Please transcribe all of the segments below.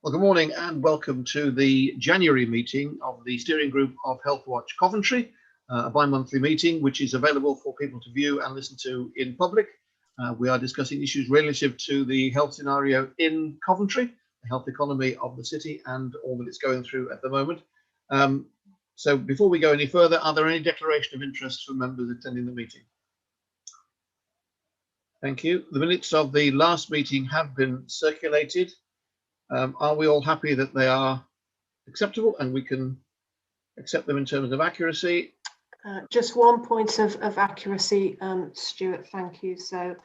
Well, good morning and welcome to the January meeting of the steering group of Healthwatch Coventry, a bi-monthly meeting which is available for people to view and listen to in public. We are discussing issues relative to the health scenario in Coventry, the health economy of the city and all that it's going through at the moment. So before we go any further, are there any declaration of interest from members attending the meeting? Thank you. The minutes of the last meeting have been circulated. Are we all happy that they are acceptable and we can accept them in terms of accuracy? Just one point of accuracy, Stuart, thank you. So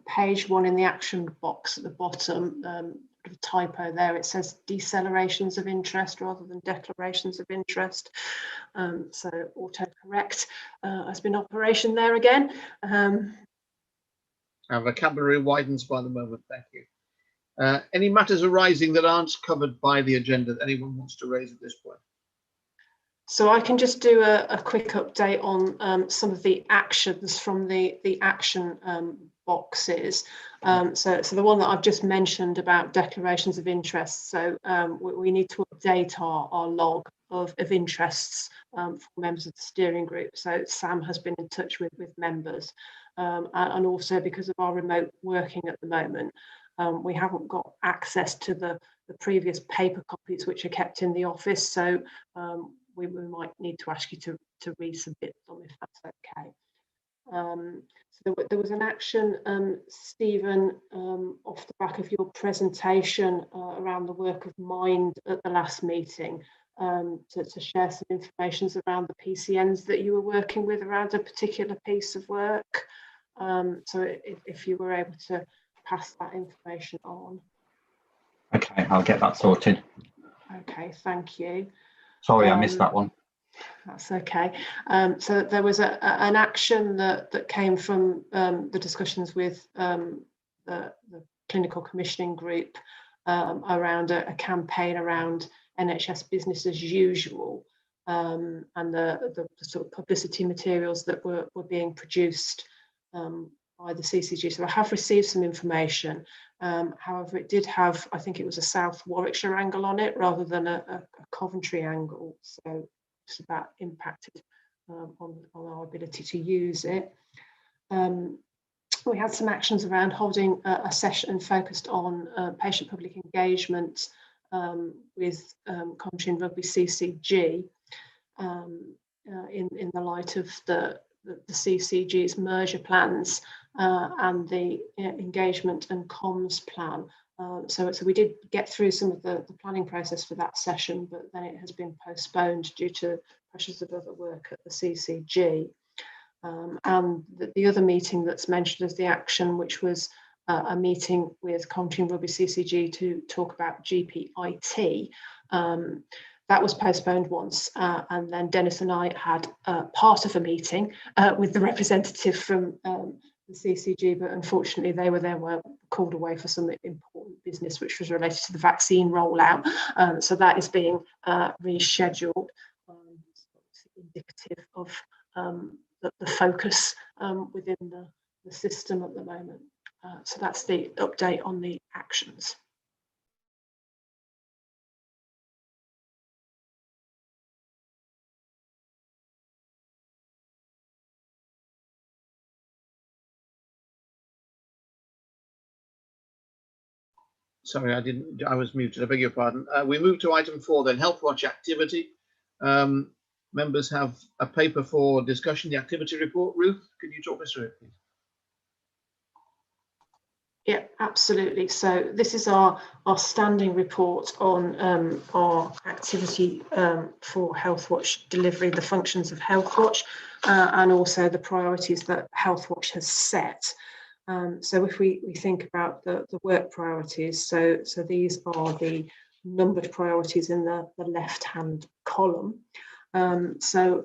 page 1 in the action box at the bottom, a typo there, it says decelerations of interest rather than declarations of interest. So autocorrect has been operation there again. Our vocabulary widens by the moment, thank you. Any matters arising that aren't covered by the agenda that anyone wants to raise at this point? So I can just do a quick update on some of the actions from the action boxes. So the one that I've just mentioned about declarations of interest. So we need to update our log of interests for members of the steering group. So Sam has been in touch with members, and also because of our remote working at the moment, we haven't got access to the previous paper copies which are kept in the office, so we might need to ask you to resubmit them if that's okay. So there was an action, Stephen, off the back of your presentation around the work of Mind at the last meeting, to share some information around the PCNs that you were working with around a particular piece of work. So if you were able to pass that information on. Okay, I'll get that sorted. Okay, thank you. Sorry, I missed that one. That's okay. So there was an action that came from the discussions with the clinical commissioning group around a campaign around NHS business as usual, and the sort of publicity materials that were being produced by the CCG. So I have received some information. However, it did have, I think it was a South Warwickshire angle on it rather than a Coventry angle. So that impacted on our ability to use it. We had some actions around holding a session focused on patient public engagement with Coventry and Rugby CCG in the light of the CCG's merger plans and the engagement and comms plan. So we did get through some of the planning process for that session, but then it has been postponed due to pressures of other work at the CCG. And the other meeting that's mentioned as the action, which was a meeting with Coventry and Rugby CCG to talk about GPIT, that was postponed once, and then Dennis and I had part of a meeting with the representative from the CCG, but unfortunately they were called away for some important business which was related to the vaccine rollout. So that is being rescheduled, indicative of the focus within the system at the moment. So that's the update on the actions. Sorry, I was muted, I beg your pardon. We move to item 4 then, Healthwatch activity. Members have a paper for discussion, the activity report. Ruth, can you talk us through it, please? Yeah, absolutely. So this is our standing report on our activity for Healthwatch, delivering the functions of Healthwatch and also the priorities that Healthwatch has set. So if we think about the work priorities, so these are the numbered priorities in the left-hand column. So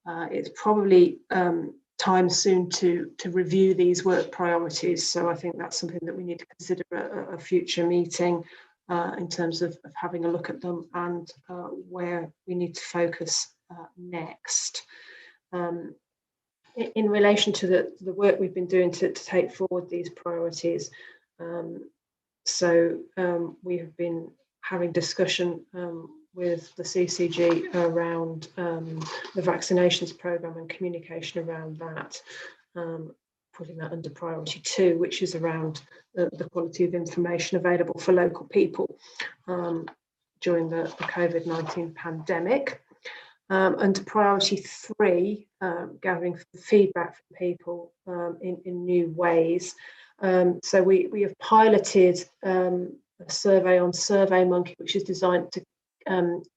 it's probably time soon to review these work priorities. So I think that's something that we need to consider at a future meeting in terms of having a look at them and where we need to focus next. In relation to the work we've been doing to take forward these priorities, we have been having discussion with the CCG around the vaccinations programme and communication around that, putting that under priority 2, which is around the quality of information available for local people during the COVID-19 pandemic. Under priority 3, gathering feedback from people in new ways. So we have piloted a survey on SurveyMonkey, which is designed to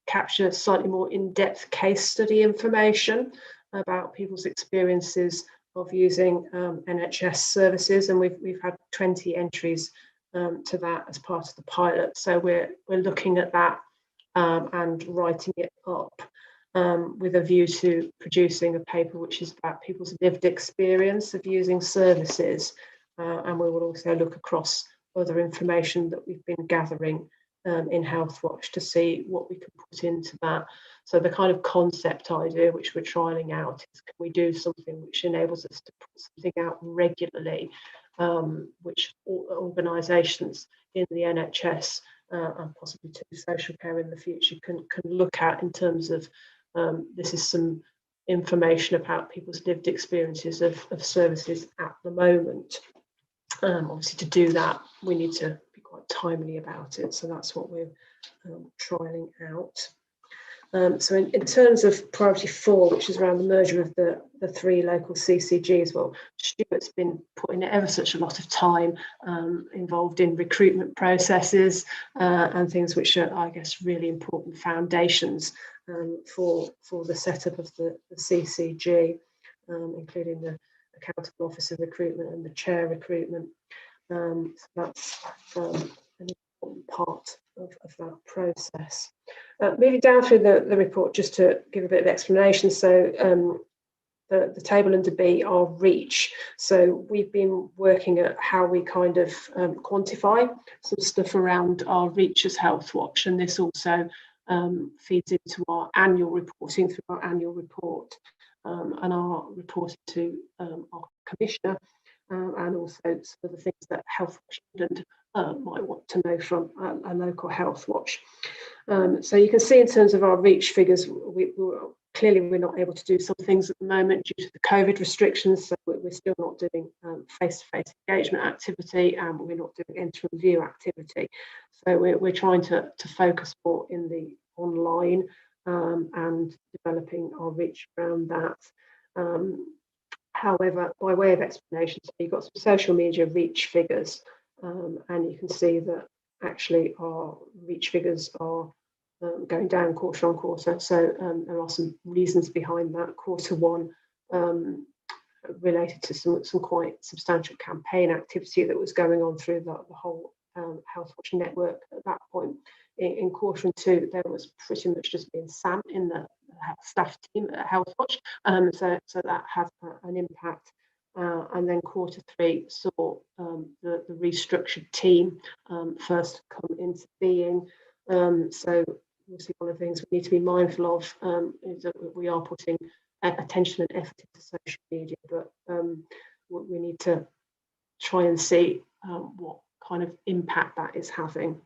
capture slightly more in-depth case study information about people's experiences of using NHS services, and we've had 20 entries to that as part of the pilot. So we're looking at that and writing it up with a view to producing a paper which is about people's lived experience of using services, and we will also look across other information that we've been gathering in Healthwatch to see what we can put into that. So the kind of concept idea which we're trialling out is, can we do something which enables us to put something out regularly, which organisations in the NHS and possibly to social care in the future can look at in terms of this is some information about people's lived experiences of services at the moment. Obviously, to do that, we need to be quite timely about it. So that's what we're trialling out. So in terms of priority 4, which is around the merger of the 3 local CCGs, well, Stuart's been putting ever such a lot of time involved in recruitment processes and things which are, I guess, really important foundations for the setup of the CCG, including the accountable officer recruitment and the chair recruitment. So that's an important part of that process. Moving down through the report, just to give a bit of explanation. So the table under B are reach. So we've been working at how we kind of quantify some stuff around our reach as Healthwatch, and this also feeds into our annual reporting through our annual report and our reporting to our commissioner, and also some of the things that Healthwatch England might want to know from a local Healthwatch. So you can see in terms of our reach figures, clearly we're not able to do some things at the moment due to the COVID restrictions, so we're still not doing face-to-face engagement activity, and we're not doing interim review activity. So we're trying to focus more in the online and developing our reach around that. However, by way of explanation, so you've got some social media reach figures, and you can see that actually our reach figures are going down quarter on quarter. So there are some reasons behind that. Quarter 1 related to some quite substantial campaign activity that was going on through the whole Healthwatch network at that point. In quarter 2, there was pretty much just being Sam in the staff team at Healthwatch, so that had an impact. And then quarter 3 saw the restructured team first come into being. So obviously one of the things we need to be mindful of is that we are putting attention and effort into social media, but we need to try and see what kind of impact that is having.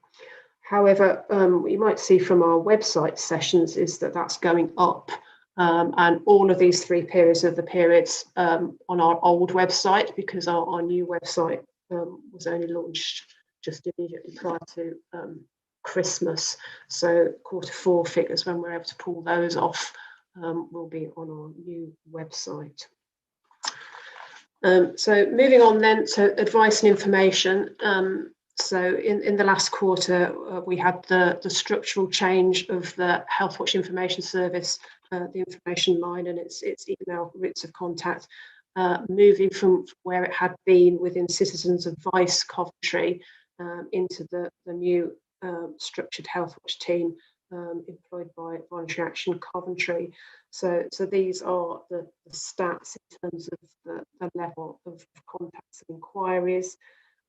However, what you might see from our website sessions is that that's going up, and all of these 3 periods are the periods on our old website, because our new website was only launched just immediately prior to Christmas. So quarter 4 figures, when we're able to pull those off, will be on our new website. So moving on then to advice and information. So in the last quarter, we had the structural change of the Healthwatch information service, the information line and its email routes of contact, moving from where it had been within Citizens Advice Coventry into the new structured Healthwatch team employed by Voluntary Action Coventry. So these are the stats in terms of the level of contacts and inquiries,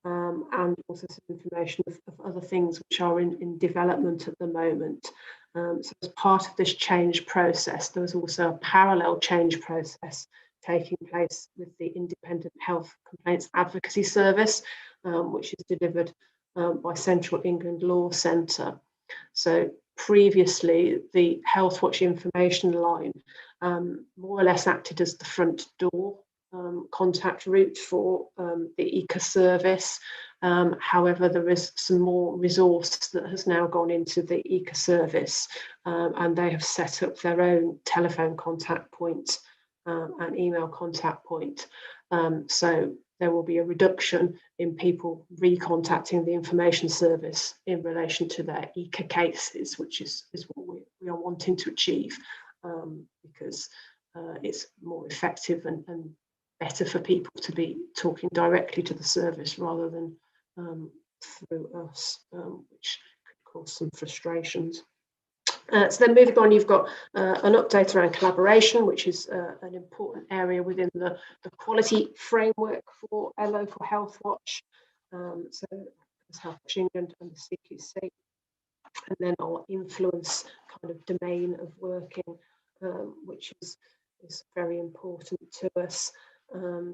and also some information of other things which are in development at the moment. So as part of this change process, there was also a parallel change process taking place with the Independent Health Complaints Advocacy Service, which is delivered by Central England Law Centre. So previously, the Healthwatch information line more or less acted as the front door contact route for the ECA service. However, there is some more resource that has now gone into the ECA service, and they have set up their own telephone contact point and email contact point. So there will be a reduction in people recontacting the information service in relation to their ECA cases, which is what we are wanting to achieve, because it's more effective and better for people to be talking directly to the service rather than through us, which could cause some frustrations. So then moving on, you've got an update around collaboration, which is an important area within the quality framework for a local Healthwatch. So there's Healthwatch England and the CQC. And then our influence kind of domain of working, which is very important to us.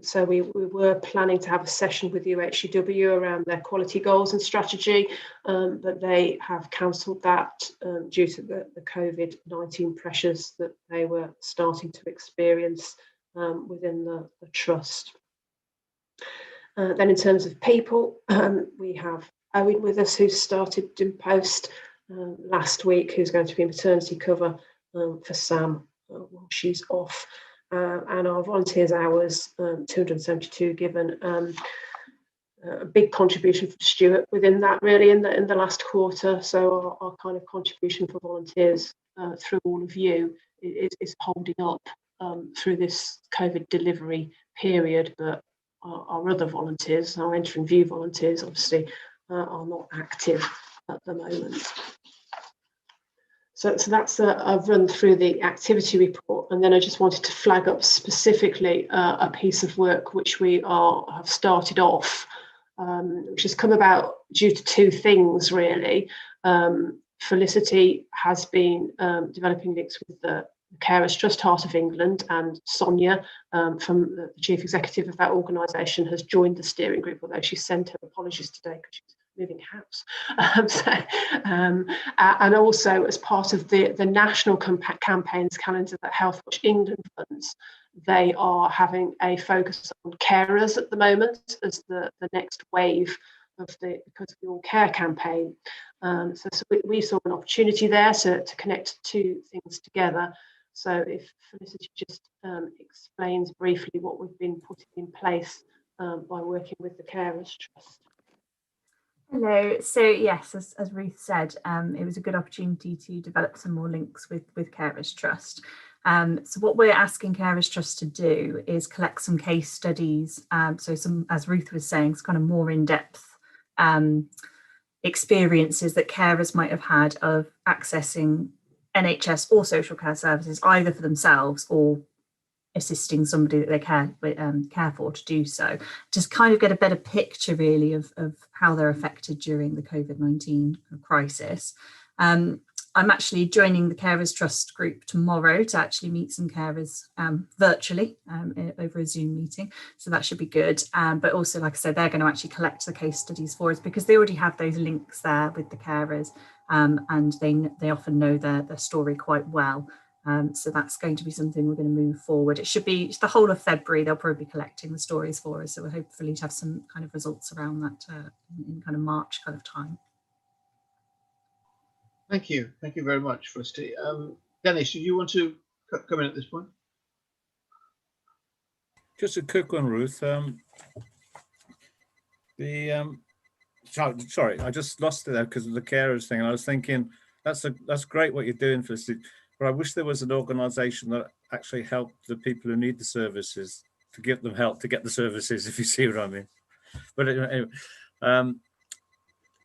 So we were planning to have a session with UHCW around their quality goals and strategy, but they have cancelled that due to the COVID-19 pressures that they were starting to experience within the trust. Then in terms of people, we have Owen with us, who started in post last week, who's going to be maternity cover for Sam while she's off. And our volunteers hours, 272 given, a big contribution from Stuart within that, really, in the last quarter. So our kind of contribution for volunteers through all of you is holding up through this COVID delivery period, but our other volunteers, our Enter and View volunteers, obviously are not active at the moment. So that's a run through the activity report, and then I just wanted to flag up specifically a piece of work which we have started off, which has come about due to two things, really. Felicity has been developing links with the Carers Trust Heart of England, and Sonia from the chief executive of that organisation has joined the steering group, although she sent her apologies today because she's moving house. And also as part of the national campaigns calendar that Healthwatch England funds, they are having a focus on carers at the moment as the next wave of the Because of Your Care campaign. So we saw an opportunity there to connect two things together. So if Felicity just explains briefly what we've been putting in place by working with the Carers Trust. Hello. So yes, as Ruth said, it was a good opportunity to develop some more links with Carers Trust. So what we're asking Carers Trust to do is collect some case studies. So some, as Ruth was saying, some kind of more in-depth experiences that carers might have had of accessing NHS or social care services, either for themselves or assisting somebody that they care for to do so. Just kind of get a better picture, really, of how they're affected during the COVID-19 crisis. I'm actually joining the Carers Trust group tomorrow to actually meet some carers virtually over a Zoom meeting. So that should be good. But also, like I said, they're going to actually collect the case studies for us because they already have those links there with the carers, and they often know their story quite well. So that's going to be something we're going to move forward. It should be the whole of February. They'll probably be collecting the stories for us. So we'll hopefully have some kind of results around that in kind of March kind of time. Thank you. Thank you very much, Felicity. Dennis, do you want to come in at this point? Just a quick one, Ruth. Sorry, I just lost it there because of the carers thing. And I was thinking that's great what you're doing, Felicity. But I wish there was an organisation that actually helped the people who need the services to give them help to get the services, if you see what I mean. But anyway,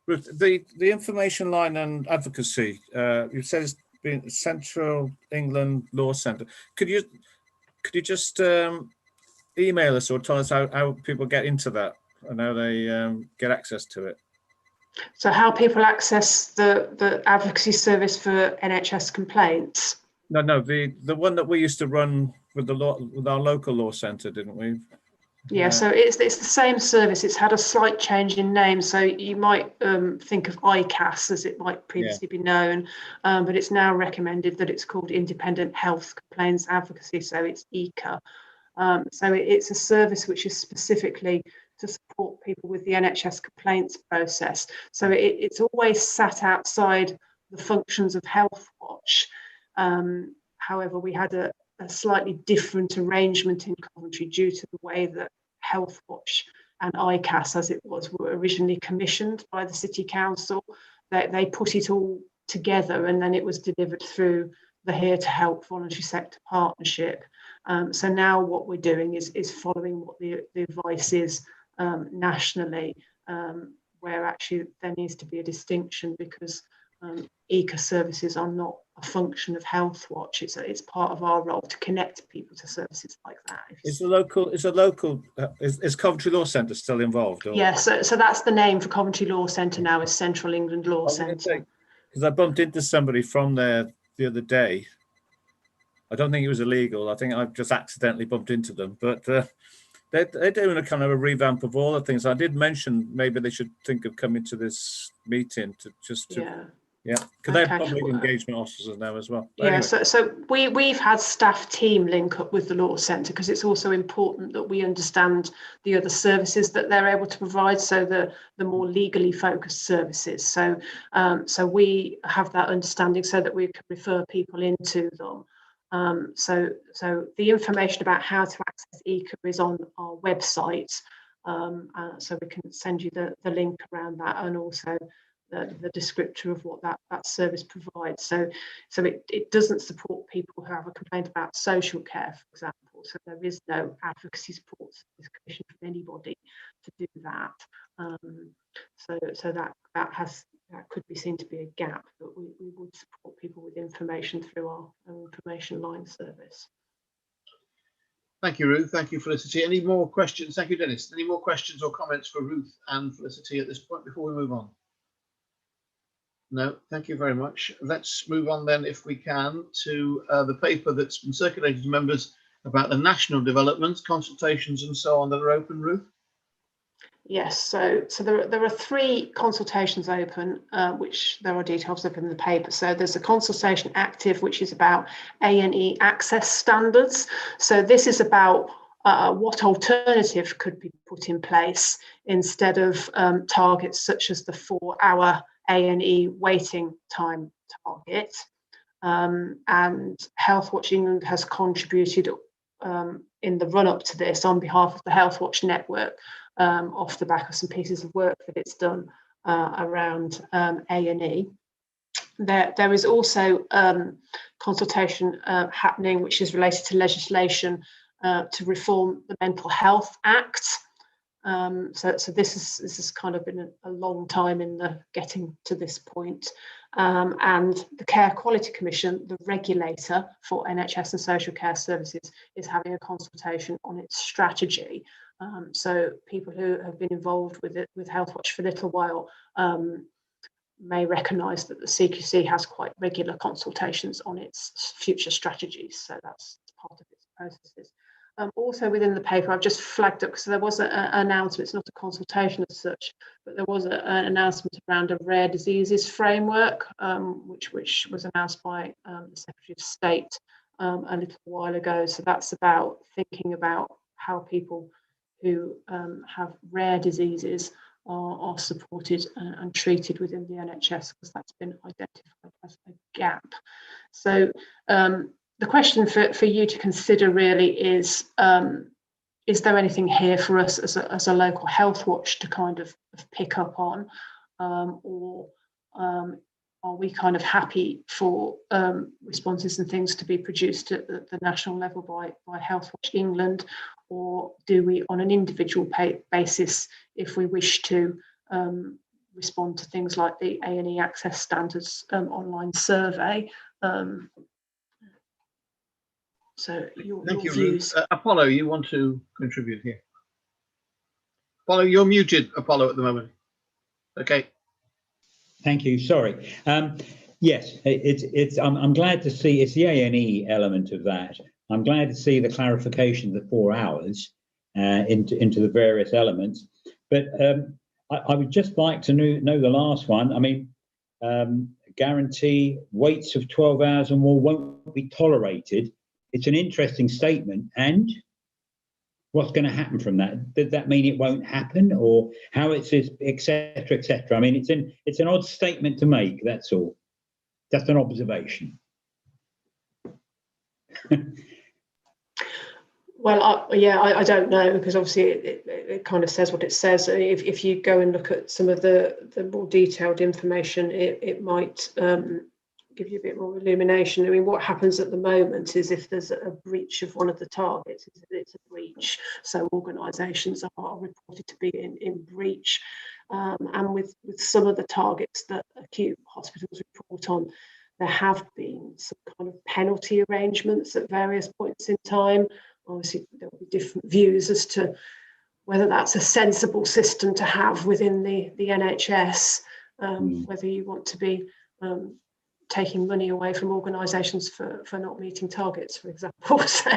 the information line and advocacy, you said it's been Central England Law Centre. Could you just email us or tell us how people get into that and how they get access to it? So how people access the advocacy service for NHS complaints? No, the one that we used to run with our local law centre, didn't we? Yeah, so it's the same service. It's had a slight change in name. So you might think of ICAS as it might previously be known, but it's now recommended that it's called Independent Health Complaints Advocacy. So it's ICA. So it's a service which is specifically to support people with the NHS complaints process. So it's always sat outside the functions of Healthwatch. However, we had a slightly different arrangement in Coventry due to the way that Healthwatch and ICAS, as it was, were originally commissioned by the City Council. They put it all together, and then it was delivered through the Here to Help voluntary sector partnership. So now what we're doing is following what the advice is nationally, where actually there needs to be a distinction, because ECA services are not a function of Healthwatch. It's part of our role to connect people to services like that. Is Coventry Law Centre still involved? Or? Yeah, so that's the name for Coventry Law Centre now, is Central England Law Centre. Because I bumped into somebody from there the other day. I don't think it was illegal. I think I've just accidentally bumped into them, but they're doing a kind of a revamp of all the things. I did mention maybe they should think of coming to this meeting because they have public engagement officers now as well. But anyway. So we've had staff team link up with the Law Centre, because it's also important that we understand the other services that they're able to provide, so the more legally focused services. So we have that understanding so that we can refer people into them. So the information about how to access ECA is on our website, so we can send you the link around that, and also the descriptor of what that service provides. So it doesn't support people who have a complaint about social care, for example. So there is no advocacy support service commissioned for anybody to do that. So that could be seen to be a gap, but we would support people with information through our information line service. Thank you, Ruth. Thank you, Felicity. Any more questions? Thank you, Dennis. Any more questions or comments for Ruth and Felicity at this point before we move on? No, thank you very much. Let's move on then, if we can, to the paper that's been circulated to members about the national developments, consultations and so on that are open, Ruth. Yes, so there are 3 consultations open, which there are details of in the paper. So there's a consultation active, which is about A&E access standards. So this is about what alternative could be put in place instead of targets such as the 4-hour A&E waiting time target. And Healthwatch England has contributed in the run-up to this on behalf of the Healthwatch network, off the back of some pieces of work that it's done around A&E. There is also consultation happening, which is related to legislation to reform the Mental Health Act. So this has kind of been a long time in the getting to this point. And the Care Quality Commission, the regulator for NHS and social care services, is having a consultation on its strategy. So people who have been involved with Healthwatch for a little while may recognise that the CQC has quite regular consultations on its future strategies. So that's part of its processes. Also within the paper, I've just flagged up, because there was an announcement. It's not a consultation as such, but there was an announcement around a rare diseases framework, which was announced by the Secretary of State a little while ago. So that's about thinking about how people who have rare diseases are supported and treated within the NHS, because that's been identified as a gap. So the question for you to consider really is there anything here for us as a local Healthwatch to kind of pick up on, or are we kind of happy for responses and things to be produced at the national level by Healthwatch England, or do we, on an individual basis, if we wish to respond to things like the A&E Access Standards online survey? So your views. Apollo, you want to contribute here? Apollo, you're muted, Apollo, at the moment. Okay. Thank you. Sorry. Yes, I'm glad to see it's the A&E element of that. I'm glad to see the clarification of the 4 hours, into the various elements. But I would just like to know the last one. I mean, guarantee waits of 12 hours or more won't be tolerated. It's an interesting statement. And what's going to happen from that? Does that mean it won't happen, or how it's, etc., etc.? I mean, it's an odd statement to make. That's all. Just an observation. Well, I don't know, because obviously it kind of says what it says. If you go and look at some of the more detailed information, it might give you a bit more illumination. I mean, what happens at the moment is if there's a breach of one of the targets, it's a breach. So organisations are reported to be in breach. And with some of the targets that acute hospitals report on, there have been some kind of penalty arrangements at various points in time. Obviously, there'll be different views as to whether that's a sensible system to have within the NHS, whether you want to be taking money away from organisations for not meeting targets, for example. So.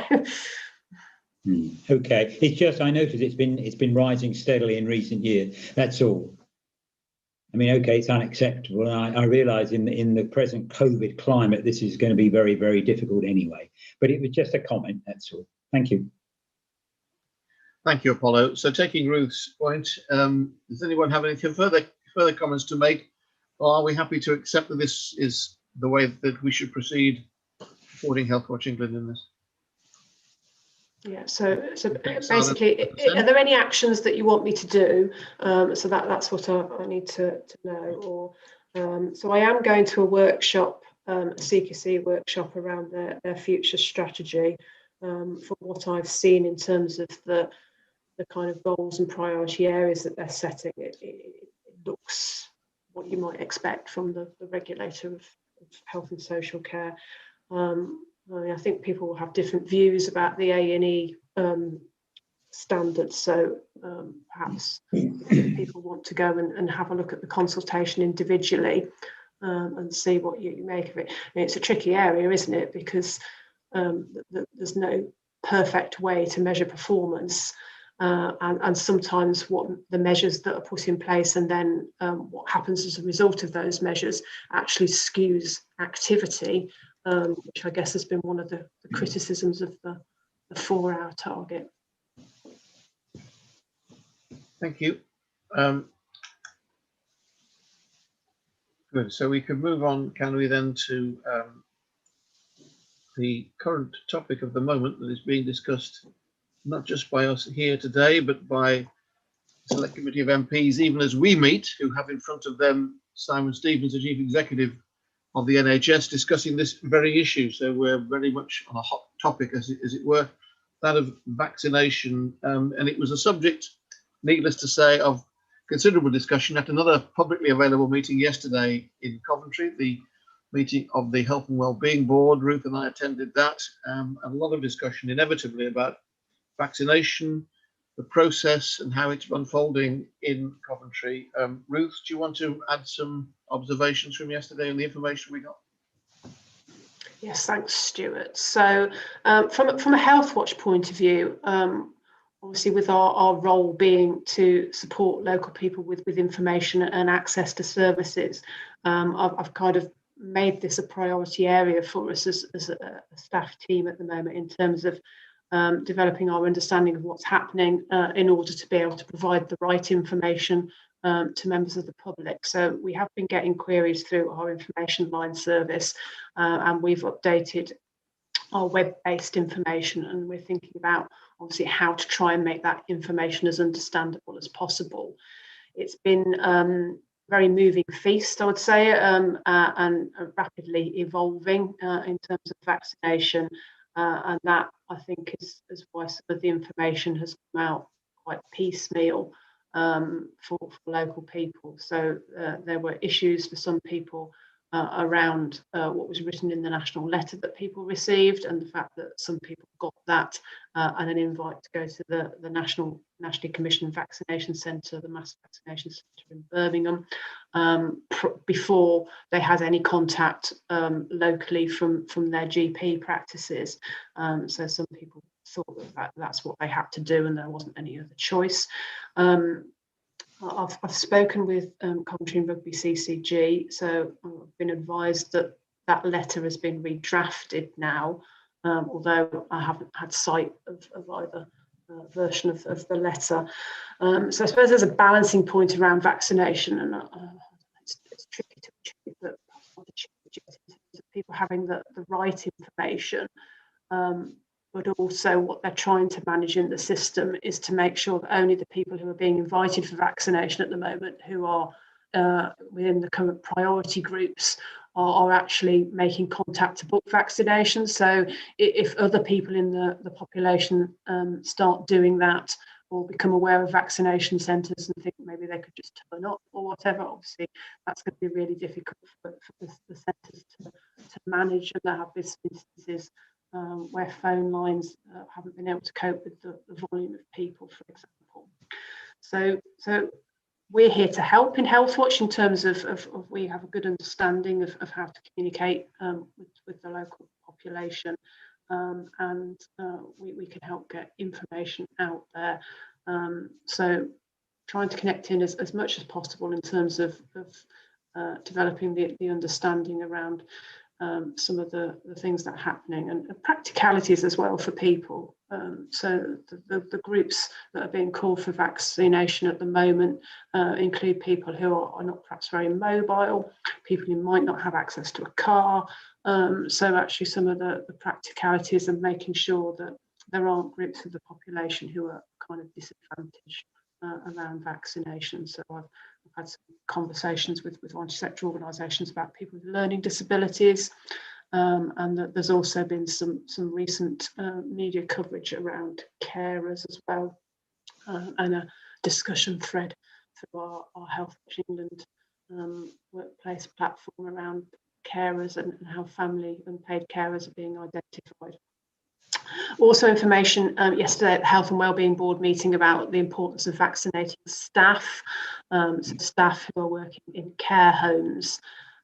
Okay, it's just I noticed it's been rising steadily in recent years. That's all. I mean, okay, it's unacceptable, and I realise in the present COVID climate, this is going to be very, very difficult anyway. But it was just a comment. That's all. Thank you. Thank you, Apollo. So, taking Ruth's point, does anyone have any further comments to make, or are we happy to accept that this is the way that we should proceed, supporting Healthwatch England in this? Yeah, so basically, are there any actions that you want me to do? So that's what I need to know. Or so I am going to a workshop, a CQC workshop around their future strategy. From what I've seen in terms of the kind of goals and priority areas that they're setting, it looks what you might expect from the regulator of health and social care. I think people will have different views about the A&E standards, so perhaps people want to go and have a look at the consultation individually and see what you make of it. I mean, it's a tricky area, isn't it? Because there's no perfect way to measure performance, and sometimes what the measures that are put in place and then what happens as a result of those measures actually skews activity, which I guess has been one of the criticisms of the 4-hour target. Thank you. Good. So we can move on, can we then, to the current topic of the moment that is being discussed not just by us here today, but by a select committee of MPs, even as we meet, who have in front of them Simon Stevens, the Chief Executive of the NHS, discussing this very issue. So we're very much on a hot topic, as it were, that of vaccination. And it was a subject, needless to say, of considerable discussion at another publicly available meeting yesterday in Coventry, the meeting of the Health and Wellbeing Board. Ruth and I attended that, and a lot of discussion inevitably about vaccination, the process and how it's unfolding in Coventry. Ruth, do you want to add some observations from yesterday and the information we got? Yes, thanks, Stuart. So from a Healthwatch point of view, obviously with our role being to support local people with information and access to services, I've kind of made this a priority area for us as a staff team at the moment, in terms of developing our understanding of what's happening in order to be able to provide the right information to members of the public. So we have been getting queries through our information line service, and we've updated our web-based information, and we're thinking about obviously how to try and make that information as understandable as possible. It's been very moving feast, I would say, and rapidly evolving in terms of vaccination, and that I think is why some of the information has come out quite piecemeal for local people. So there were issues for some people around what was written in the national letter that people received, and the fact that some people got that and an invite to go to the nationally commissioned vaccination centre, the mass vaccination centre in Birmingham, before they had any contact locally from their GP practices. So some people thought that that's what they had to do and there wasn't any other choice. I've spoken with Coventry and Rugby CCG, so I've been advised that that letter has been redrafted now, although I haven't had sight of either version of the letter. So I suppose there's a balancing point around vaccination, and it's tricky to achieve, but not achieve in terms of people having the right information. But also what they're trying to manage in the system is to make sure that only the people who are being invited for vaccination at the moment, who are within the current priority groups, are actually making contact to book vaccinations. So if other people in the population start doing that or become aware of vaccination centres and think maybe they could just turn up or whatever, obviously that's going to be really difficult for the centres to manage, and there have been instances where phone lines haven't been able to cope with the volume of people, for example. So we're here to help in Healthwatch in terms of we have a good understanding of how to communicate with the local population, and we can help get information out there. So trying to connect in as much as possible in terms of developing the understanding around some of the things that are happening, and practicalities as well for people. So the groups that are being called for vaccination at the moment include people who are not perhaps very mobile, people who might not have access to a car. So actually some of the practicalities and making sure that there aren't groups of the population who are kind of disadvantaged around vaccination. So I've had some conversations with sector organisations about people with learning disabilities, and that there's also been some recent media coverage around carers as well, and a discussion thread through our Healthwatch England workplace platform around carers and how family and paid carers are being identified. Also information yesterday at the Health and Wellbeing Board meeting about the importance of vaccinating staff, so staff who are working in care homes,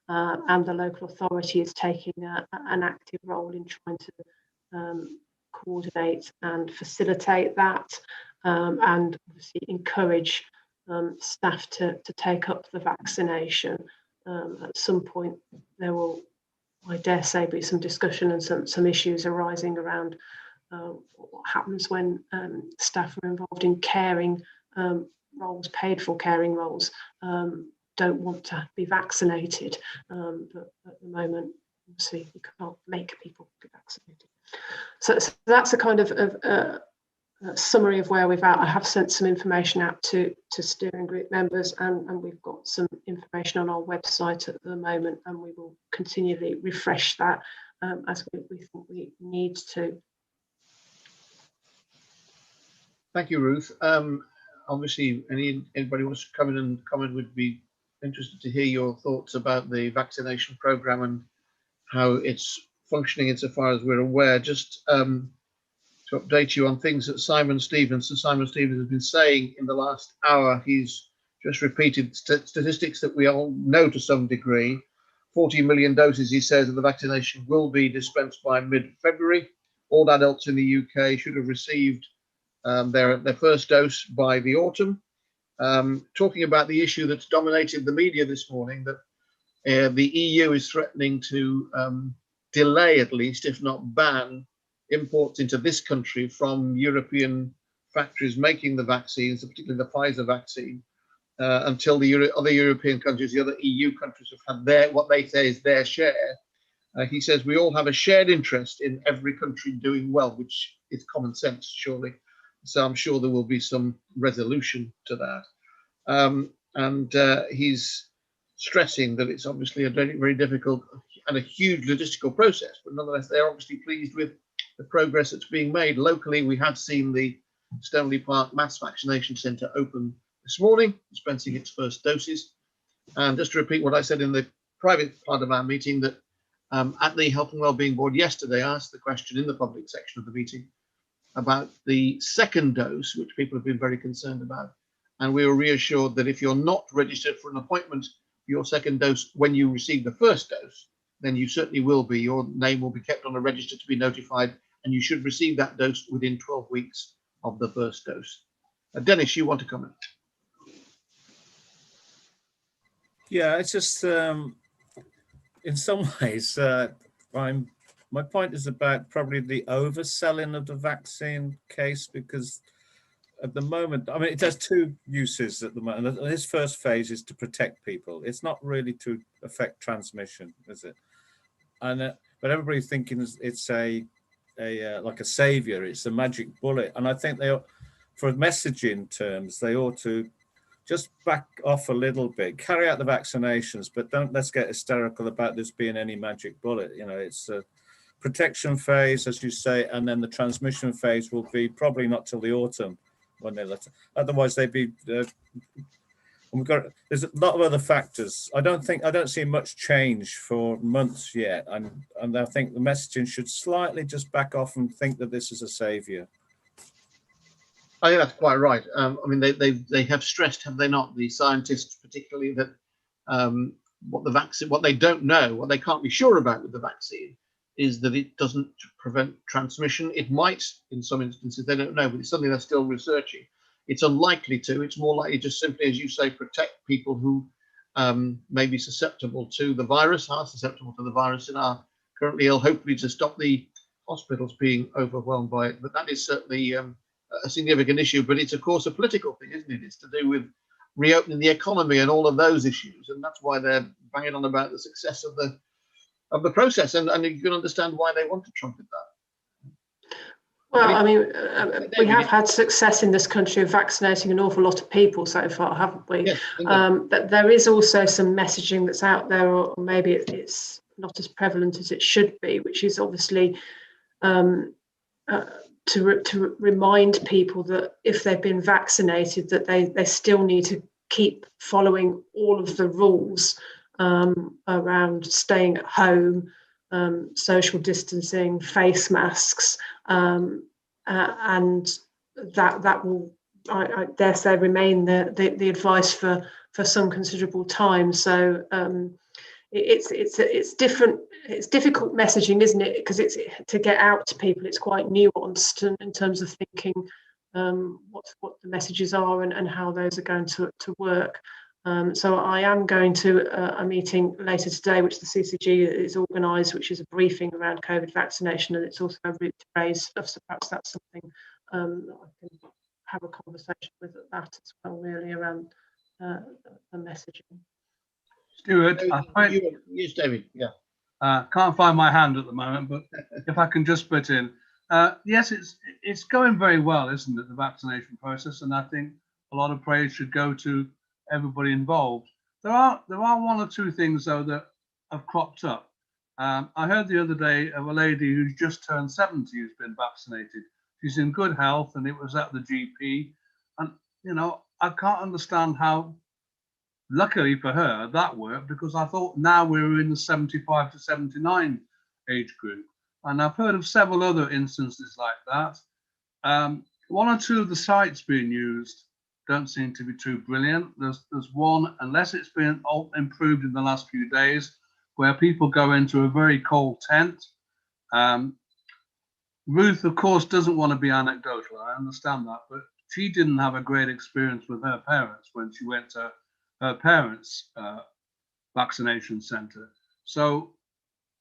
and the local authority is taking an active role in trying to coordinate and facilitate that, and obviously encourage staff to take up the vaccination. At some point there will, I dare say, be some discussion and some issues arising around what happens when staff are involved in caring roles, paid for caring roles, don't want to be vaccinated. But at the moment, obviously, you can't make people be vaccinated. So that's a kind of summary of where we've at. I have sent some information out to steering group members, and we've got some information on our website at the moment, and we will continually refresh that as we think we need to. Thank you, Ruth. Obviously, anybody wants to come in and comment would be interested to hear your thoughts about the vaccination programme and how it's functioning insofar as we're aware. Just to update you on things that Sir Simon Stevens has been saying in the last hour. He's just repeated statistics that we all know to some degree. 40 million doses, he says, of the vaccination will be dispensed by mid-February. All adults in the UK should have received their first dose by the autumn. Talking about the issue that's dominated the media this morning, that the EU is threatening to delay, at least, if not ban, imports into this country from European factories making the vaccines, particularly the Pfizer vaccine, until the other European countries, the other EU countries have had what they say is their share. He says we all have a shared interest in every country doing well, which is common sense, surely. So I'm sure there will be some resolution to that. And he's stressing that it's obviously a very, very difficult and a huge logistical process, but nonetheless, they're obviously pleased with the progress that's being made. Locally, we had seen the Stoneleigh Park Mass Vaccination Centre open this morning, dispensing its first doses. And just to repeat what I said in the private part of our meeting, that at the Health and Wellbeing Board yesterday, I asked the question in the public section of the meeting about the second dose, which people have been very concerned about. And we were reassured that if you're not registered for an appointment for your second dose when you receive the first dose, then you certainly will be. Your name will be kept on a register to be notified and you should receive that dose within 12 weeks of the first dose. Dennis, you want to comment? Yeah, it's just in some ways, my point is about probably the overselling of the vaccine case, because at the moment, I mean, it has two uses at the moment. This first phase is to protect people. It's not really to affect transmission, is it? And but everybody's thinking it's a like a savior. It's a magic bullet, and I think for messaging terms, they ought to just back off a little bit, carry out the vaccinations, but let's get hysterical about this being any magic bullet. You know, it's a protection phase, as you say, and then the transmission phase will be probably not till the autumn when they let it. Otherwise, they'd be. There's a lot of other factors. I don't see much change for months yet, and I think the messaging should slightly just back off and think that this is a savior. I think that's quite right. I mean, they have stressed, have they not, the scientists particularly, that what they don't know, what they can't be sure about with the vaccine, is that it doesn't prevent transmission. It might, in some instances, they don't know, but it's something they're still researching. It's unlikely to. It's more likely just simply, as you say, protect people who may be susceptible to the virus, are susceptible to the virus and are currently ill, hopefully to stop the hospitals being overwhelmed by it. But that is certainly a significant issue, but it's of course a political thing, isn't it? It's to do with reopening the economy and all of those issues, and that's why they're banging on about the success of the process, and you can understand why they want to trumpet that. Well, I mean, we have had success in this country of vaccinating an awful lot of people so far, haven't we? Yes, but there is also some messaging that's out there, or maybe it's not as prevalent as it should be, which is obviously to remind people that if they've been vaccinated, that they still need to keep following all of the rules around staying at home, social distancing, face masks, and that will, I dare say, remain the advice for some considerable time. So it's different. It's difficult messaging, isn't it? Because it's to get out to people. It's quite nuanced in terms of thinking what the messages are and how those are going to work. So I am going to a meeting later today, which the CCG is organised, which is a briefing around COVID vaccination, and it's also a route to raise stuff. So perhaps that's something that I can have a conversation with at that as well, really, around the messaging. Stuart, Yes, David. Yeah. Can't find my hand at the moment, but if I can just put in, yes, it's going very well, isn't it, the vaccination process? And I think a lot of praise should go to everybody involved. There are one or two things though that have cropped up. I heard the other day of a lady who's just turned 70 who's been vaccinated. She's in good health, and it was at the GP. And you know, I can't understand how. Luckily for her, that worked, because I thought now we were in the 75 to 79 age group. And I've heard of several other instances like that. One or two of the sites being used don't seem to be too brilliant. There's one, unless it's been improved in the last few days, where people go into a very cold tent. Ruth, of course, doesn't want to be anecdotal. I understand that, but she didn't have a great experience with her parents when she went to her parents' vaccination centre. So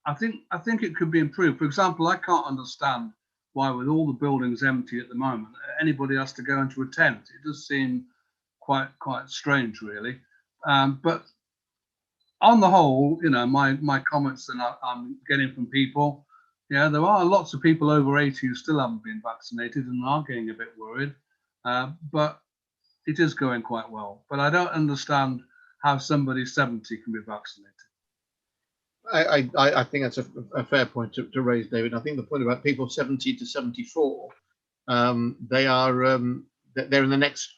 I think it could be improved. For example, I can't understand why, with all the buildings empty at the moment, anybody has to go into a tent. It does seem quite strange, really. But on the whole, you know, my comments that I'm getting from people, yeah, there are lots of people over 80 who still haven't been vaccinated and are getting a bit worried. But it is going quite well, but I don't understand how somebody 70 can be vaccinated. I think that's a fair point to raise, David. I think the point about people 70 to 74, they're in the next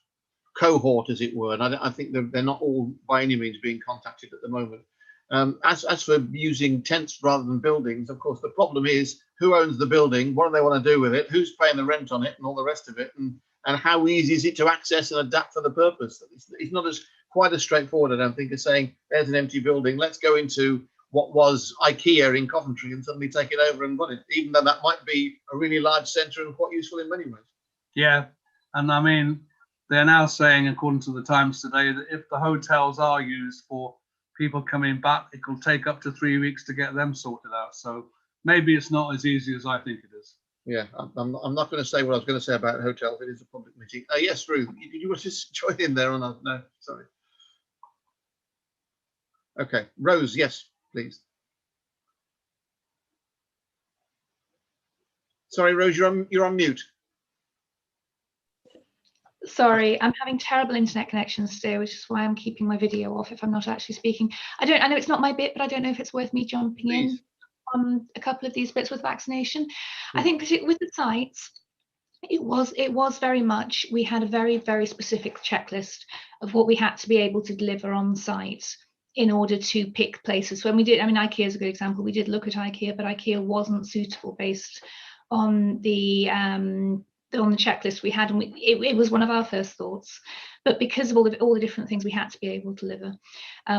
cohort, as it were, and I think they're not all by any means being contacted at the moment. As for using tents rather than buildings, of course, the problem is who owns the building, what do they want to do with it, who's paying the rent on it, and all the rest of it, and how easy is it to access and adapt for the purpose. It's not quite as straightforward, I don't think, as saying there's an empty building, let's go into what was IKEA in Coventry and suddenly take it over and run it, even though that might be a really large centre and quite useful in many ways. Yeah, and I mean, they're now saying, according to the Times today, that if the hotels are used for people coming back, it will take up to 3 weeks to get them sorted out. So maybe it's not as easy as I think it is. Yeah, I'm not going to say what I was going to say about hotels. It is a public meeting. Yes, Ruth, did you want to just join in there or not? No, sorry. Okay, Rose, yes, please. Sorry, Rose, you're on mute. Sorry, I'm having terrible internet connections today, which is why I'm keeping my video off if I'm not actually speaking. I know it's not my bit, but I don't know if it's worth me jumping Please. in on a couple of these bits with vaccination. I think with the sites, it was very much, we had a very, very specific checklist of what we had to be able to deliver on site in order to pick places. When we did, I mean, IKEA is a good example. We did look at IKEA, but IKEA wasn't suitable based on the checklist we had, and it was one of our first thoughts. But because of all the different things we had to be able to deliver,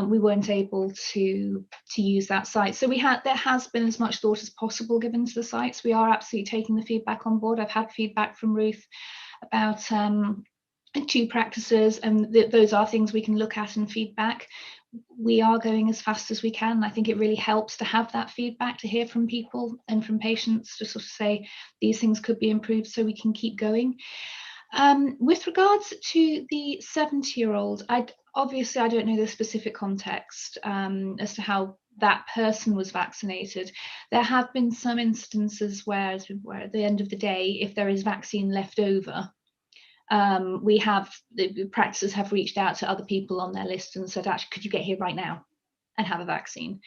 we weren't able to use that site. So there has been as much thought as possible given to the sites. We are absolutely taking the feedback on board. I've had feedback from Ruth about 2 practices, and those are things we can look at and feedback. We are going as fast as we can. I think it really helps to have that feedback, to hear from people and from patients to sort of say these things could be improved so we can keep going. With regards to the 70-year-old, obviously I don't know the specific context as to how that person was vaccinated. There have been some instances where at the end of the day, if there is vaccine left over, the practices have reached out to other people on their list and said, actually, could you get here right now and have a vaccine?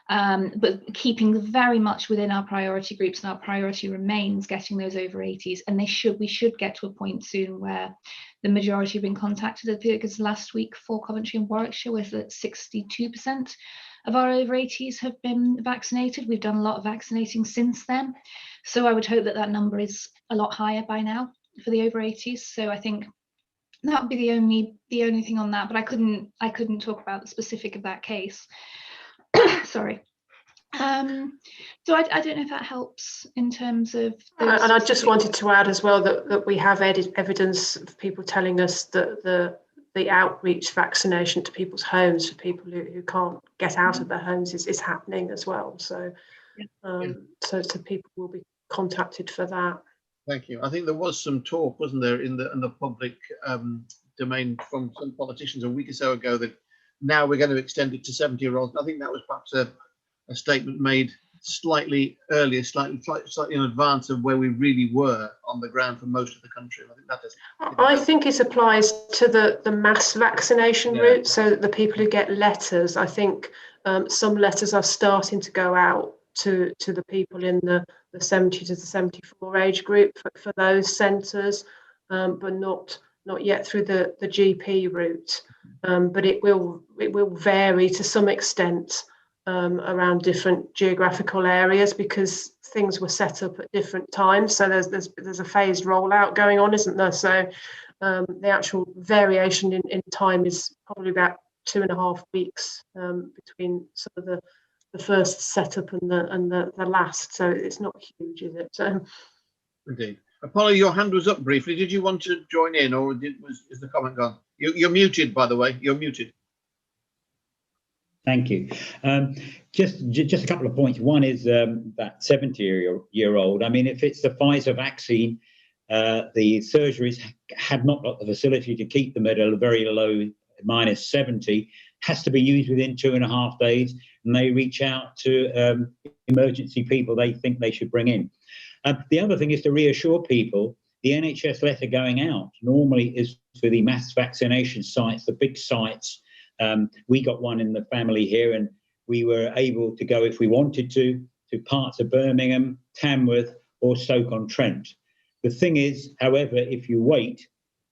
But keeping very much within our priority groups, and our priority remains getting those over 80s, and we should get to a point soon where the majority have been contacted. I think it's last week for Coventry and Warwickshire was that 62% of our over 80s have been vaccinated. We've done a lot of vaccinating since then, so I would hope that that number is a lot higher by now for the over 80s. So I think that would be the only thing on that, but I couldn't talk about the specific of that case. Sorry. So I don't know if that helps in terms of. And I just wanted to add as well that we have evidence of people telling us that the outreach vaccination to people's homes for people who can't get out of their homes is happening as well. So, so people will be contacted for that. Thank you. I think there was some talk, wasn't there, in the public domain from some politicians a week or so ago that now we're going to extend it to 70-year-olds. I think that was perhaps a statement made slightly earlier, slightly in advance of where we really were on the ground for most of the country. I think that is. I think it applies to the mass vaccination route. So that the people who get letters, I think some letters are starting to go out to the people in the 70 to the 74 age group for those centres, but not yet through the GP route. But it will vary to some extent around different geographical areas because things were set up at different times. So there's a phased rollout going on, isn't there? So the actual variation in time is probably about 2.5 weeks between some of the first setup and the last, so it's not huge, is it? Indeed. Apollo, your hand was up briefly. Did you want to join in, or is the comment gone? You're muted, by the way. You're muted. Thank you. Just a couple of points. One is that 70-year-old. I mean, if it's the Pfizer vaccine, the surgeries had not got the facility to keep them at a very low -70. Has to be used within 2.5 days, and they reach out to emergency people they think they should bring in. The other thing is to reassure people, the NHS letter going out normally is for the mass vaccination sites, the big sites. We got one in the family here, and we were able to go, if we wanted to parts of Birmingham, Tamworth, or Stoke-on-Trent. The thing is, however, if you wait,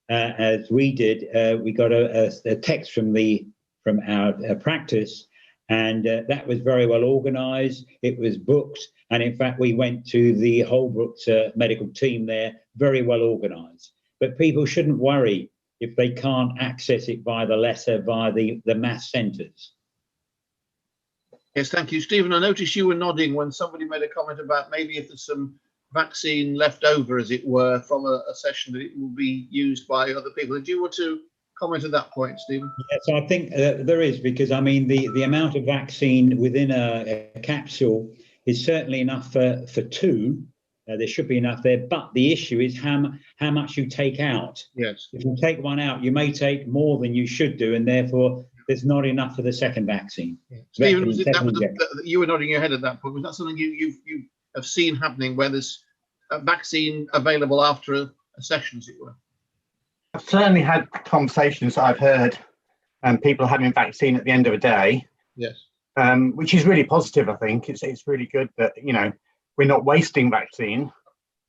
as we did, we got a text from our practice, and that was very well organised. It was booked, and in fact, we went to the Holbrook's medical team there, very well organised. But people shouldn't worry if they can't access it via the letter, via the mass centres. Yes, thank you, Stephen. I noticed you were nodding when somebody made a comment about maybe if there's some vaccine left over, as it were, from a session, that it will be used by other people. Did you want to comment on that point, Stephen? Yes, I think there is, because I mean the amount of vaccine within a capsule is certainly enough for two. There should be enough there, but the issue is how much you take out. Yes. If you take one out, you may take more than you should do, and therefore there's not enough for the second vaccine. Yeah. Stephen, was it Second that you were nodding your head at that point? Was that something you have seen happening, where there's a vaccine available after a session, as it were? I've certainly had conversations that I've heard, people having vaccine at the end of a day. Yes. Which is really positive. I think it's really good that, you know, we're not wasting vaccine.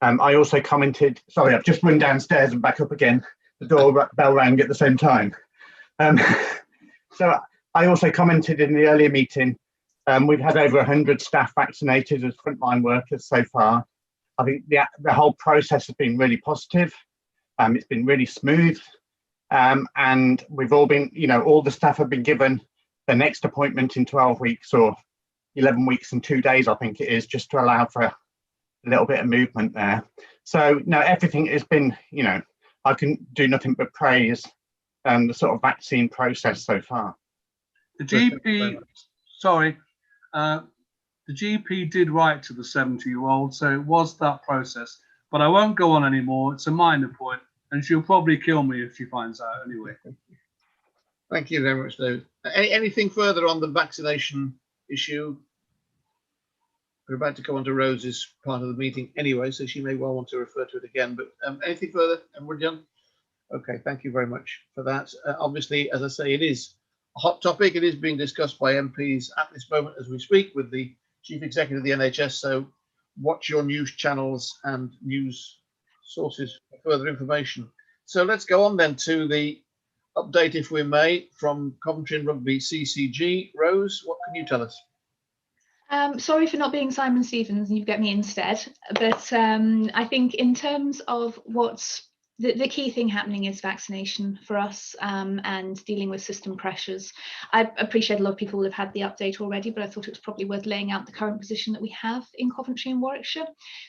I also commented, sorry, I've just run downstairs and back up again. The doorbell rang at the same time. So I also commented in the earlier meeting, we've had over 100 staff vaccinated as frontline workers so far. I think the whole process has been really positive. It's been really smooth. And we've all been, you know, all the staff have been given the next appointment in 12 weeks or 11 weeks and 2 days, I think it is, just to allow for a little bit of movement there. So no, everything has been, you know, I can do nothing but praise the sort of vaccine process so far. The GP, sorry, the GP did write to the 70-year-old, so it was that process. But I won't go on anymore. It's a minor point, and she'll probably kill me if she finds out anyway. Thank you very much, David. Anything further on the vaccination issue? We're about to come on to Rose's part of the meeting anyway, so she may well want to refer to it again. But anything further? And we're done. Okay, thank you very much for that. Obviously, as I say, it is a hot topic. It is being discussed by MPs at this moment as we speak with the Chief Executive of the NHS. So watch your news channels and news sources for further information. So let's go on then to the update, if we may, from Coventry and Rugby CCG. Rose, what can you tell us? Sorry for not being Simon Stevens, and you get me instead. But I think in terms of what's the key thing happening is vaccination for us, and dealing with system pressures. I appreciate a lot of people will have had the update already, but I thought it was probably worth laying out the current position that we have in Coventry and Warwickshire.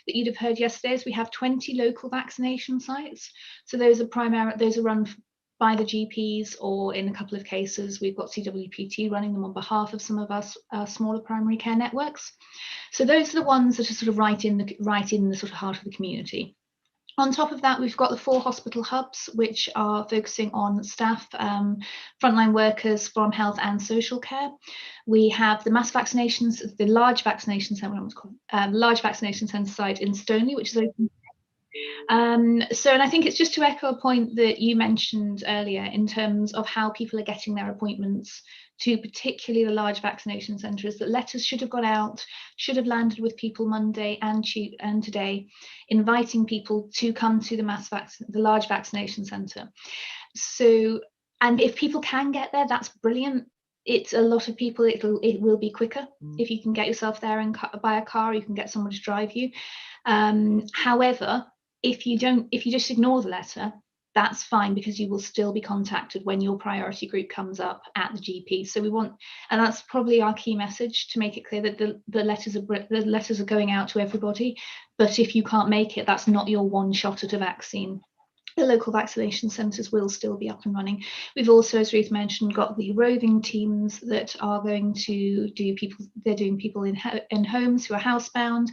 That you'd have heard yesterday is we have 20 local vaccination sites. So those are run by the GPs, or in a couple of cases, we've got CWPT running them on behalf of some of our smaller primary care networks. So those are the ones that are sort of right in the sort of heart of the community. On top of that, we've got the 4 hospital hubs, which are focusing on staff, frontline workers from health and social care. We have the mass vaccinations, the large vaccination centre, large vaccination centre site in Stoneleigh, which is open. And I think it's just to echo a point that you mentioned earlier in terms of how people are getting their appointments to particularly the large vaccination centres, that letters should have gone out, should have landed with people Monday and today, inviting people to come to the large vaccination centre. So, and if people can get there, that's brilliant. It's a lot of people, it will be quicker. If you can get yourself there and buy a car, you can get someone to drive you. However, if you just ignore the letter, that's fine, because you will still be contacted when your priority group comes up at the GP. So we want, and that's probably our key message, to make it clear that the letters are going out to everybody. But if you can't make it, that's not your one shot at a vaccine. The local vaccination centres will still be up and running. We've also, as Ruth mentioned, got the roving teams that are going to do people. They're doing people in homes who are housebound,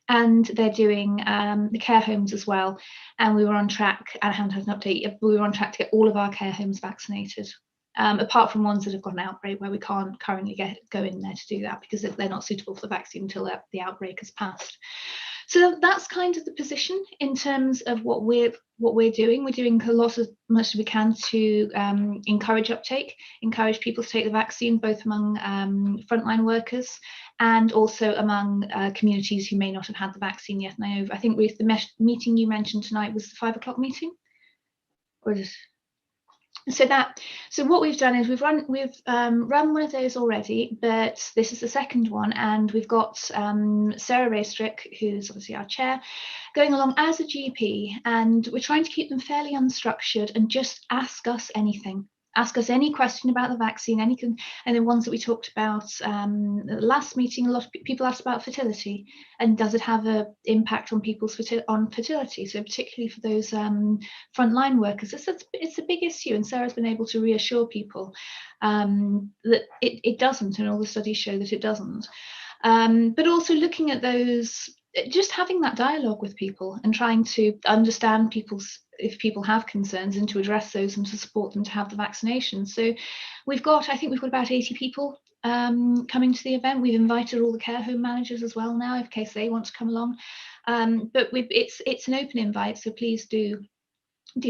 and they're doing the care homes as well. And we were on track. I haven't had an update yet, but we were on track to get all of our care homes vaccinated, apart from ones that have got an outbreak where we can't currently go in there to do that because they're not suitable for the vaccine until the outbreak has passed. So that's kind of the position in terms of what we're doing. We're doing much as we can to encourage uptake, encourage people to take the vaccine, both among frontline workers and also among communities who may not have had the vaccine yet. And I think Ruth, the meeting you mentioned tonight was the 5 o'clock meeting, or is it? So what we've done is we've run one of those already, but this is the second one, and we've got Sarah Raystrick, who's obviously our chair, going along as a GP, and we're trying to keep them fairly unstructured and just ask us anything. Ask us any question about the vaccine, and the ones that we talked about at the last meeting. A lot of people asked about fertility, and does it have an impact on people's fertility? So particularly for those frontline workers, it's a big issue, and Sarah's been able to reassure people that it doesn't, and all the studies show that it doesn't. But also looking at those, just having that dialogue with people and trying to understand if people have concerns, and to address those and to support them to have the vaccination. So I think we've got about 80 people coming to the event. We've invited all the care home managers as well now, in case they want to come along. But it's an open invite, so please do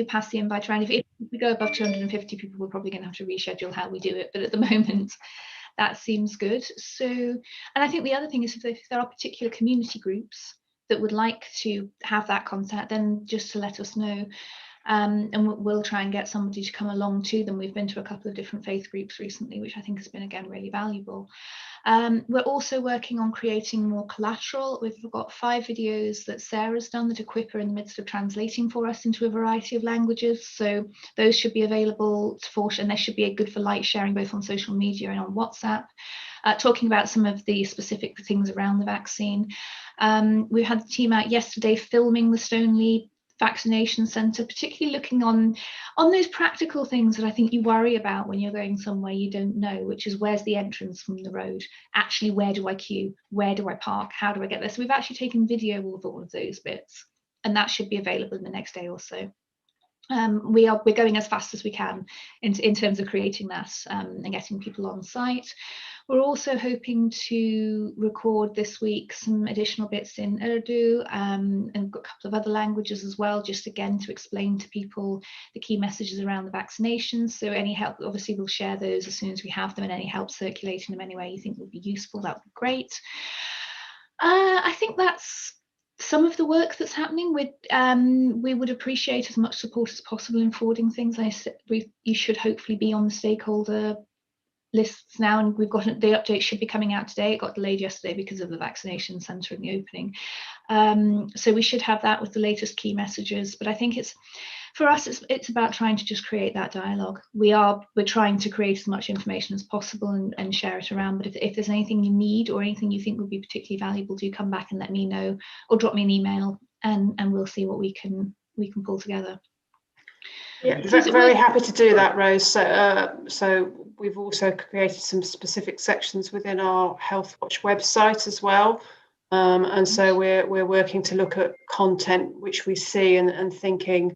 pass the invite around. If we go above 250 people, we're probably going to have to reschedule how we do it, but at the moment that seems good. So, and I think the other thing is, if there are particular community groups that would like to have that contact, then just to let us know, and we'll try and get somebody to come along to them. We've been to a couple of different faith groups recently, which I think has been, again, really valuable. We're also working on creating more collateral. We've got 5 videos that Sarah's done that equip her in the midst of translating for us into a variety of languages. So those should be available and they should be good for light sharing, both on social media and on WhatsApp, talking about some of the specific things around the vaccine. We had the team out yesterday filming the Stoneleigh vaccination centre, particularly looking on those practical things that I think you worry about when you're going somewhere you don't know, which is, where's the entrance from the road? Actually, where do I queue? Where do I park? How do I get there? So we've actually taken video of all of those bits, and that should be available in the next day or so. We're going as fast as we can in terms of creating that and getting people on site. We're also hoping to record this week some additional bits in Urdu and a couple of other languages as well, just again to explain to people the key messages around the vaccinations. So any help, obviously we'll share those as soon as we have them, and any help circulating them anywhere you think would be useful, that would be great. I think that's some of the work that's happening. We would appreciate as much support as possible in forwarding things. You should hopefully be on the stakeholder lists now, and we've got the update should be coming out today. It got delayed yesterday because of the vaccination centre and the opening. So we should have that with the latest key messages. But I think for us, it's about trying to just create that dialogue. We're trying to create as much information as possible and share it around. But if there's anything you need or anything you think would be particularly valuable, do come back and let me know, or drop me an email, and we'll see what we can pull together. Yeah, very happy to do that, Rose. So we've also created some specific sections within our Healthwatch website as well. And so we're working to look at content which we see and thinking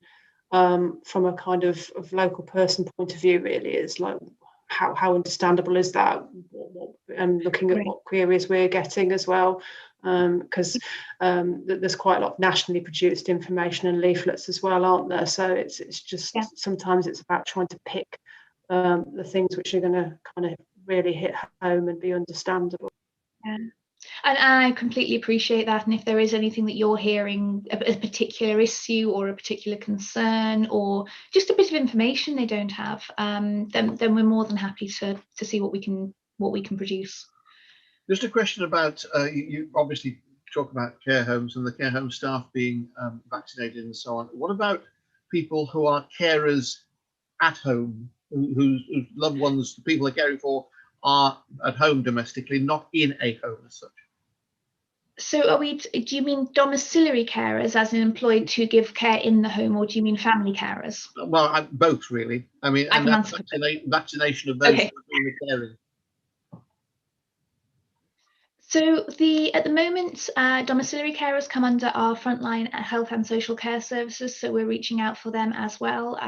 from a kind of local person point of view, really, is like, how understandable is that? And looking at what queries we're getting as well, because there's quite a lot of nationally produced information and leaflets as well, aren't there? So it's just sometimes it's about trying to pick the things which are going to kind of really hit home and be understandable. Yeah. And I completely appreciate that. And if there is anything that you're hearing, a particular issue or a particular concern, or just a bit of information they don't have, then we're more than happy to see what we can produce. Just a question about you obviously talk about care homes and the care home staff being vaccinated and so on. What about people who are carers at home, whose loved ones, the people they're caring for, are at home domestically, not in a home as such? So do you mean domiciliary carers, as in employed to give care in the home, or do you mean family carers? Well, both really. I mean, and vaccination of those who are doing the caring. So at the moment, domiciliary carers come under our frontline health and social care services, so we're reaching out for them as well.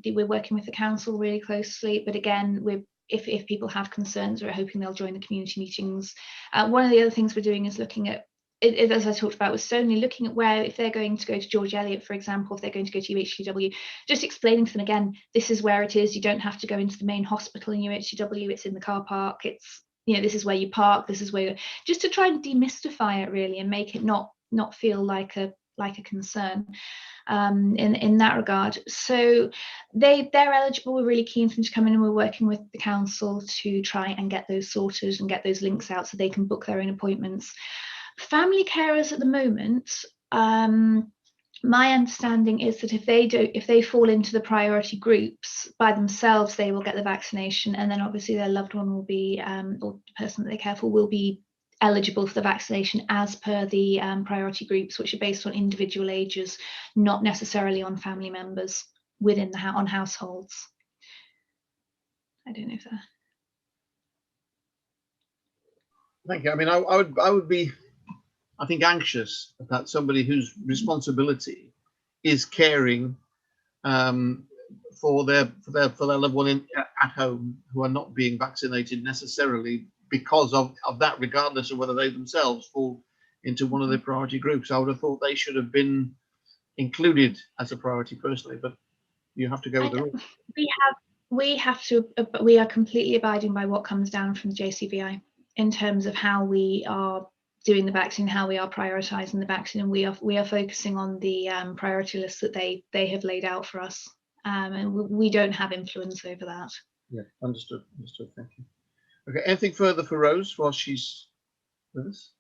We're working with the council really closely, but again, if people have concerns, we're hoping they'll join the community meetings. One of the other things we're doing is looking at, as I talked about with Stoneleigh, looking at where, if they're going to go to George Eliot, for example, if they're going to go to UHCW, just explaining to them again, this is where it is. You don't have to go into the main hospital in UHCW. It's in the car park. It's, this is where you park. This is where, just to try and demystify it really, and make it not feel like a concern in that regard. So they're eligible. We're really keen for them to come in, and we're working with the council to try and get those sorted and get those links out so they can book their own appointments. Family carers at the moment, My understanding is that if they fall into the priority groups by themselves, they will get the vaccination, and then obviously their loved one will be, or the person that they care for will be eligible for the vaccination as per the priority groups, which are based on individual ages, not necessarily on family members within the on households. I don't know if that. Thank you. I mean, I would be, I think, anxious about somebody whose responsibility is caring for their loved one at home who are not being vaccinated necessarily because of that, regardless of whether they themselves fall into one of the priority groups. I would have thought they should have been included as a priority personally, but you have to go with the rule. We are completely abiding by what comes down from the JCVI in terms of how we are doing the vaccine, how we are prioritizing the vaccine, and we are focusing on the priority list that they have laid out for us, and we don't have influence over that. Yeah, understood. Thank you. Okay, anything further for Rose while she's with us?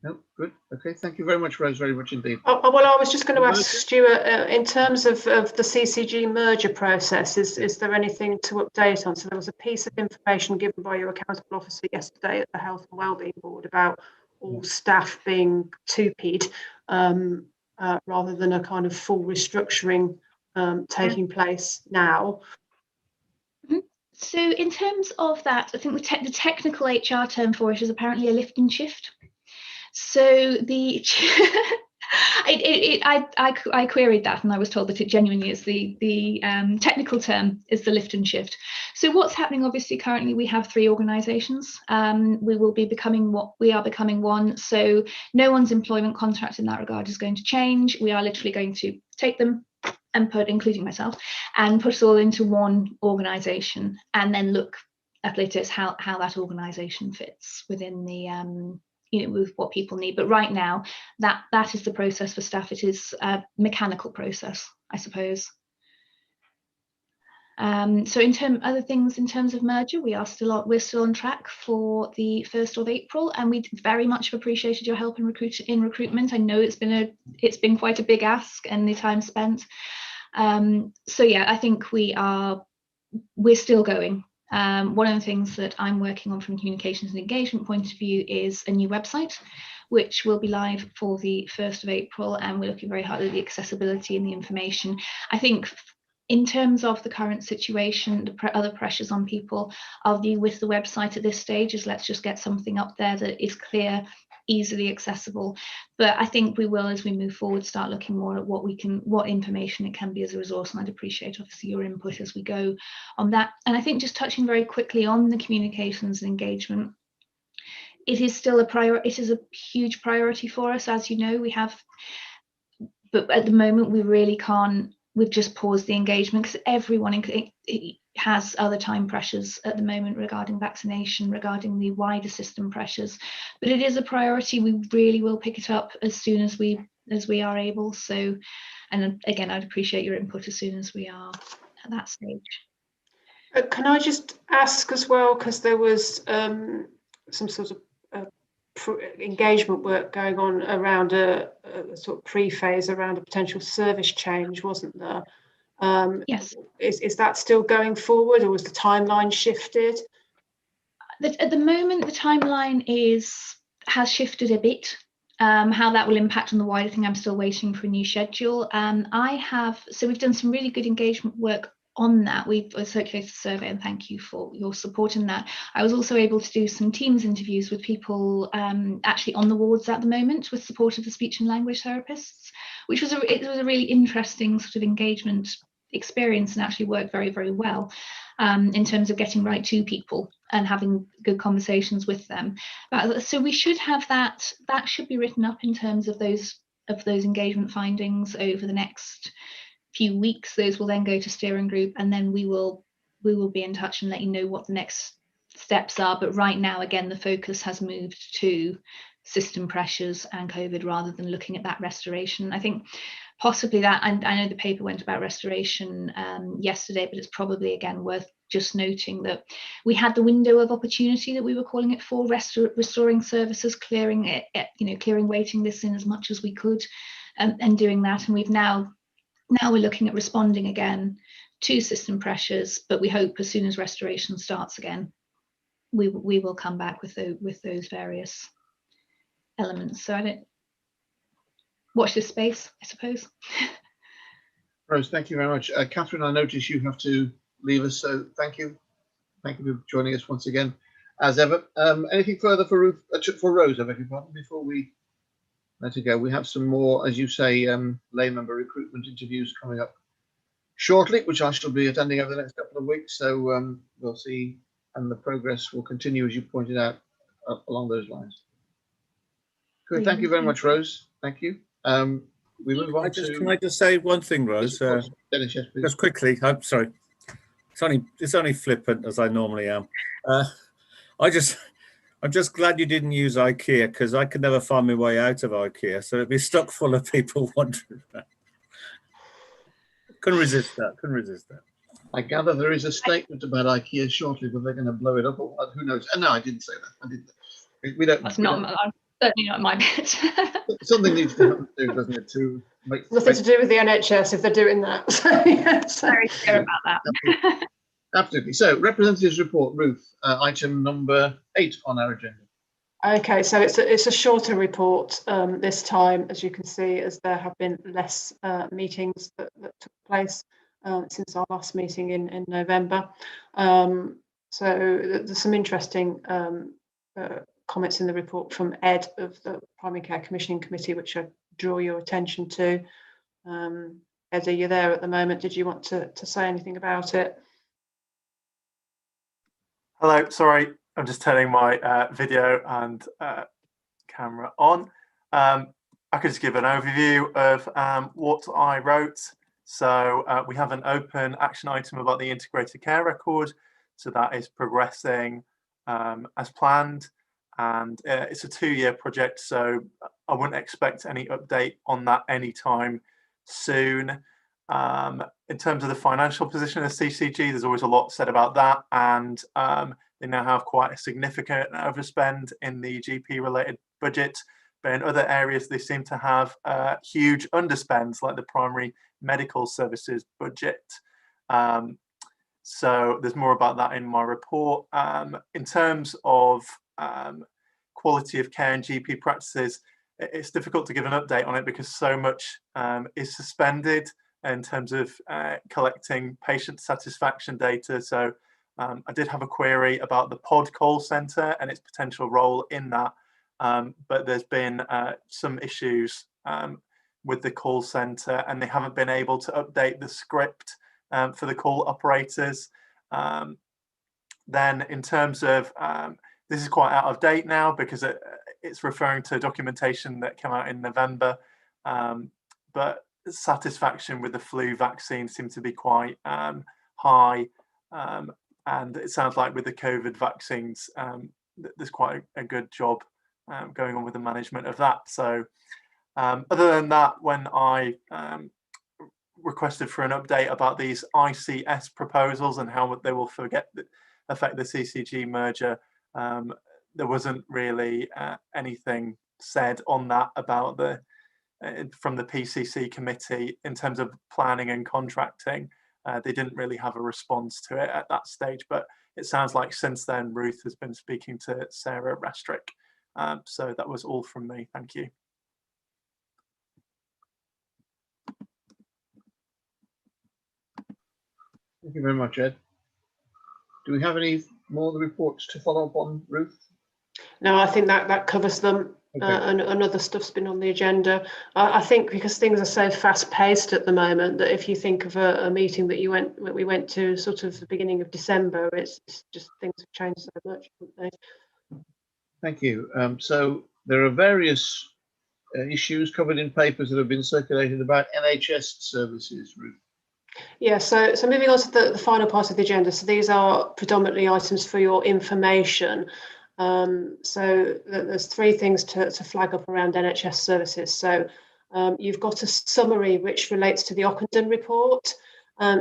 No, good. Okay, thank you very much, Rose, very much indeed. Well, I was just going to ask Stuart, in terms of the CCG merger process, is there anything to update on? So there was a piece of information given by your accountable officer yesterday at the Health and Wellbeing Board about all staff being two-peed rather than a kind of full restructuring taking place now. So in terms of that, I think the technical HR term for it is apparently a lift and shift. So the I queried that, and I was told that it genuinely is the technical term is the lift and shift. So what's happening? Obviously, currently we have 3 organisations. We will be becoming one. So no one's employment contract in that regard is going to change. We are literally going to take them and including myself, and put us all into one organisation, and then look at later how that organisation fits within the with what people need. But right now, that is the process for staff. It is a mechanical process, I suppose. So in terms of merger, we're still on track for the 1st of April, and we very much have appreciated your help in recruitment. I know it's been quite a big ask and the time spent. So yeah, I think we're still going. One of the things that I'm working on from a communications and engagement point of view is a new website, which will be live for the 1st of April, and we're looking very hard at the accessibility and the information. I think in terms of the current situation, the other pressures on people, our view with the website at this stage is let's just get something up there that is clear, easily accessible. But I think we will, as we move forward, start looking more at what information it can be as a resource, and I'd appreciate obviously your input as we go on that. And I think just touching very quickly on the communications and engagement, it is still it is a huge priority for us, as you know. But at the moment we really can't. We've just paused the engagement because everyone has other time pressures at the moment regarding vaccination, regarding the wider system pressures. But it is a priority. We really will pick it up as soon as we are able. So, and again, I'd appreciate your input as soon as we are at that stage. Can I just ask as well, because there was some sort of engagement work going on around a sort of pre-phase around a potential service change, wasn't there? Yes. Is that still going forward, or was the timeline shifted? At the moment, the timeline has shifted a bit. How that will impact on the wider thing, I'm still waiting for a new schedule. So we've done some really good engagement work on that. We've circulated a survey, and thank you for your support in that. I was also able to do some Teams interviews with people actually on the wards at the moment with support of the speech and language therapists, which was it was a really interesting sort of engagement experience, and actually worked very, very well in terms of getting right to people and having good conversations with them. So we should have that should be written up in terms of those engagement findings over the next few weeks. Those will then go to steering group, and then we will be in touch and let you know what the next steps are. But right now, again, the focus has moved to system pressures and COVID rather than looking at that restoration. I think possibly that, and I know the paper went about restoration yesterday, but it's probably again worth just noting that we had the window of opportunity that we were calling it for restoring services, clearing waiting lists in as much as we could. and doing that. And we've now we're looking at responding again to system pressures, but we hope as soon as restoration starts again, we will come back with those various elements. So I don't watch this space, I suppose. Rose, thank you very much. Catherine, I notice you have to leave us, so thank you. Thank you for joining us once again, as ever. Anything further for Rose, I beg your pardon, before we let it go? We have some more, as you say, lay member recruitment interviews coming up shortly, which I shall be attending over the next couple of weeks. So we'll see, and the progress will continue, as you pointed out, along those lines. Good. Thank you very much, Rose. Thank you. We move on to. Can I just say one thing, Rose? Dennis, yes, please. Just quickly. I'm sorry. It's only flippant as I normally am. I'm just glad you didn't use IKEA, because I could never find my way out of IKEA. So it'd be stuck full of people wandering around. Couldn't resist that. I gather there is a statement about IKEA shortly, but they're going to blow it up, or who knows? No, I didn't say that. I didn't. We don't. That's certainly not my bit. Something needs to happen too, doesn't it? To make Nothing to do with the NHS if they're doing that. So, yeah, so. Very clear about that. Absolutely. So, representatives report, Ruth, item number 8 on our agenda. Okay, so it's a shorter report this time, as you can see, as there have been less meetings that took place since our last meeting in November. So there's some interesting comments in the report from Ed of the Primary Care Commissioning Committee, which I draw your attention to. Ed, are you there at the moment? Did you want to say anything about it? Hello, sorry, I'm just turning my video and camera on. I could just give an overview of what I wrote. So we have an open action item about the integrated care record. So that is progressing as planned. And it's a 2-year project, so I wouldn't expect any update on that anytime soon. In terms of the financial position of CCG, there's always a lot said about that, and they now have quite a significant overspend in the GP-related budget, but in other areas they seem to have huge underspends, like the primary medical services budget. So there's more about that in my report. In terms of quality of care in GP practices, it's difficult to give an update on it because so much is suspended in terms of collecting patient satisfaction data. So I did have a query about the pod call centre and its potential role in that, but there's been some issues with the call centre, and they haven't been able to update the script for the call operators. Then in terms of, this is quite out of date now because it's referring to documentation that came out in November, but satisfaction with the flu vaccine seemed to be quite high, and it sounds like with the COVID vaccines there's quite a good job going on with the management of that. So other than that, when I requested for an update about these ICS proposals and how they will affect the CCG merger, there wasn't really anything said on that about from the PCC committee in terms of planning and contracting. They didn't really have a response to it at that stage, but it sounds like since then Ruth has been speaking to Sarah Rastrick. So that was all from me. Thank you. Thank you very much, Ed. Do we have any more of the reports to follow up on, Ruth? No, I think that covers them. Okay. And other stuff's been on the agenda. I think because things are so fast paced at the moment that if you think of a meeting that we went to sort of the beginning of December, it's just things have changed so much, haven't they? Thank you. So there are various issues covered in papers that have been circulated about NHS services, Ruth. Yeah, so moving on to the final part of the agenda. So these are predominantly items for your information. So there's 3 things to flag up around NHS services. So you've got a summary which relates to the Ockenden report.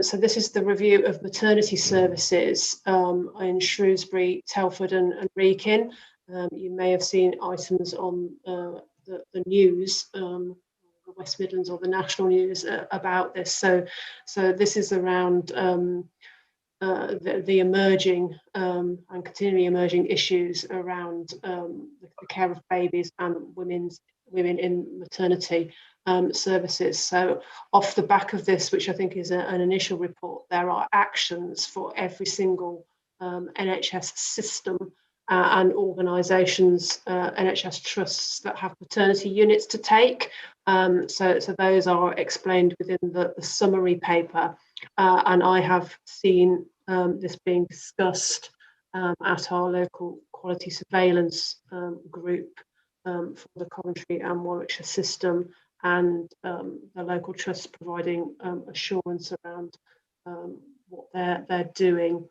So this is the review of maternity services in Shrewsbury, Telford and Wrekin. You may have seen items on the news. West Midlands or the national news about this. So this is around the emerging and continually emerging issues around the care of babies and women in maternity services. So off the back of this, which I think is an initial report, there are actions for every single NHS system and organisations, NHS trusts that have maternity units to take. So those are explained within the summary paper, and I have seen this being discussed at our local quality surveillance group for the Coventry and Warwickshire system, and the local trusts providing assurance around what they're doing.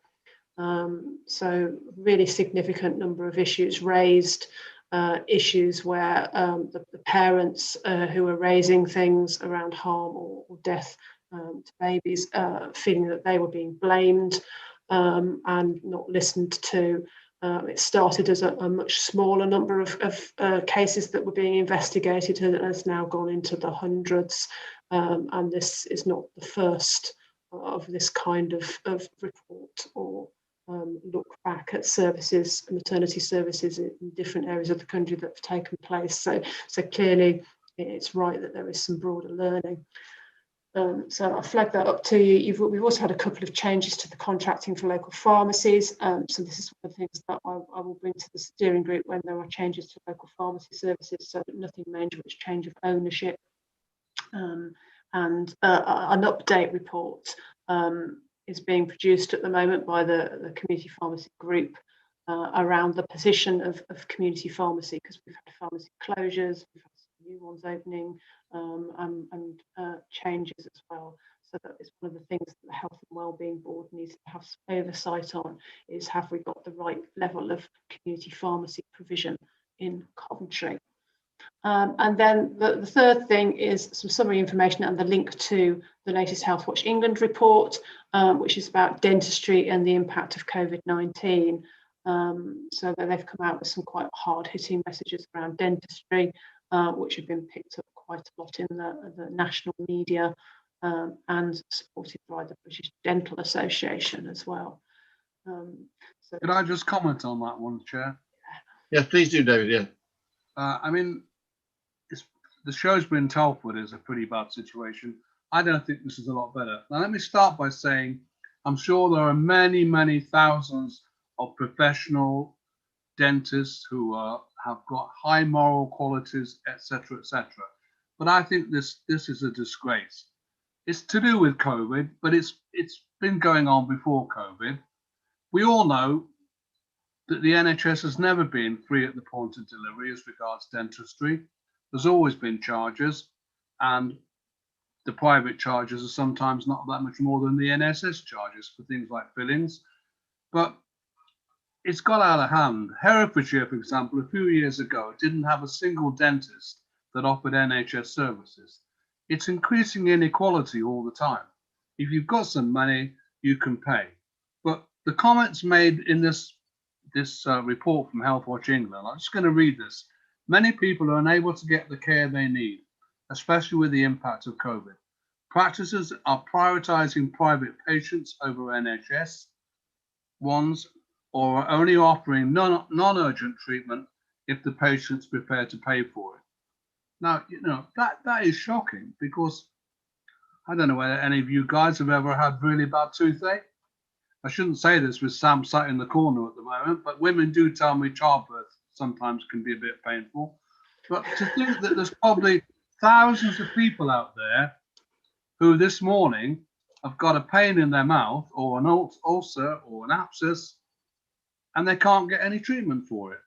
So really significant number of issues raised, issues where the parents who are raising things around harm or death to babies, feeling that they were being blamed and not listened to. It started as a much smaller number of cases that were being investigated, and has now gone into the hundreds. And this is not the first of this kind of report or look back at services, maternity services in different areas of the country that have taken place. So clearly it's right that there is some broader learning. So I'll flag that up to you. We've also had a couple of changes to the contracting for local pharmacies. So this is one of the things that I will bring to the steering group when there are changes to local pharmacy services. So nothing major, it's change of ownership. And an update report is being produced at the moment by the community pharmacy group around the position of community pharmacy, because we've had pharmacy closures, we've had some new ones opening, and changes as well. So that is one of the things that the Health and Wellbeing Board needs to have some oversight on, is have we got the right level of community pharmacy provision in Coventry. And then the third thing is some summary information and the link to the latest Healthwatch England report, which is about dentistry and the impact of COVID-19. So that they've come out with some quite hard-hitting messages around dentistry, which have been picked up quite a lot in the national media, and supported by the British Dental Association as well. So Could I just comment on that one, Chair? Yeah, please do, David. Yeah. I mean, the Shrewsbury and Telford is a pretty bad situation. I don't think this is a lot better. Now, let me start by saying I'm sure there are many, many thousands of professional dentists who have got high moral qualities, etc., etc. But I think this is a disgrace. It's to do with COVID, but it's been going on before COVID. We all know that the NHS has never been free at the point of delivery as regards dentistry. There's always been charges, and the private charges are sometimes not that much more than the NHS charges for things like fillings. But it's got out of hand. Herefordshire, for example, a few years ago, didn't have a single dentist that offered NHS services. It's increasing inequality all the time. If you've got some money, you can pay. But the comments made in this report from Healthwatch England, I'm just going to read this. Many people are unable to get the care they need, especially with the impact of COVID. Practices are prioritising private patients over NHS ones, or are only offering non-urgent treatment if the patient's prepared to pay for it. Now, you know, that is shocking, because I don't know whether any of you guys have ever had really bad toothache. I shouldn't say this with Sam sat in the corner at the moment, but women do tell me childbirth sometimes can be a bit painful. But to think that there's probably thousands of people out there who this morning have got a pain in their mouth, or an ulcer or an abscess, and they can't get any treatment for it.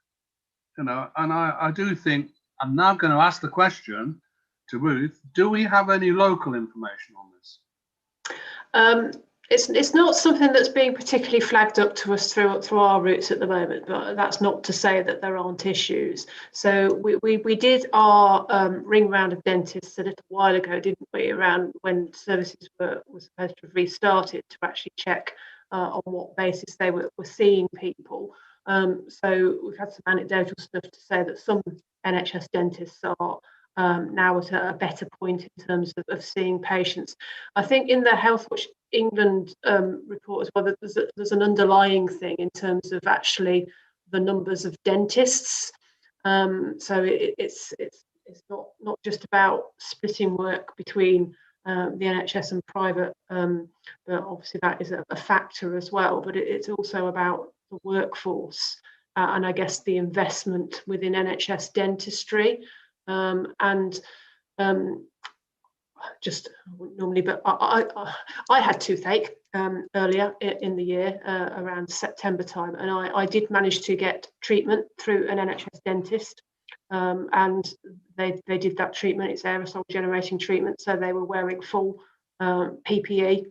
You know, and I do think, I'm now going to ask the question to Ruth, do we have any local information on this? It's not something that's being particularly flagged up to us through our routes at the moment, but that's not to say that there aren't issues. So we did our ring round of dentists a little while ago, didn't we, around when services were supposed to have restarted, to actually check on what basis they were seeing people. So we've had some anecdotal stuff to say that some NHS dentists are now at a better point in terms of seeing patients. I think in the Healthwatch England report as well, that there's an underlying thing in terms of actually the numbers of dentists. So it's not just about splitting work between the NHS and private, but obviously that is a factor as well. But it's also about the workforce and I guess the investment within NHS dentistry. Just normally, but I had toothache earlier in the year around September time, and I did manage to get treatment through an NHS dentist, and they did that treatment. It's aerosol generating treatment, so they were wearing full PPE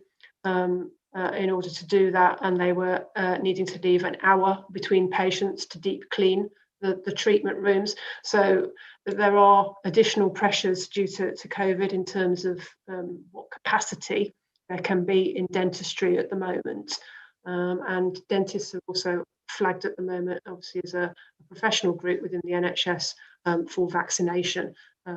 in order to do that, and they were needing to leave an hour between patients to deep clean the treatment rooms. So there are additional pressures due to COVID in terms of what capacity there can be in dentistry at the moment. And dentists are also flagged at the moment, obviously, as a professional group within the NHS for vaccination, a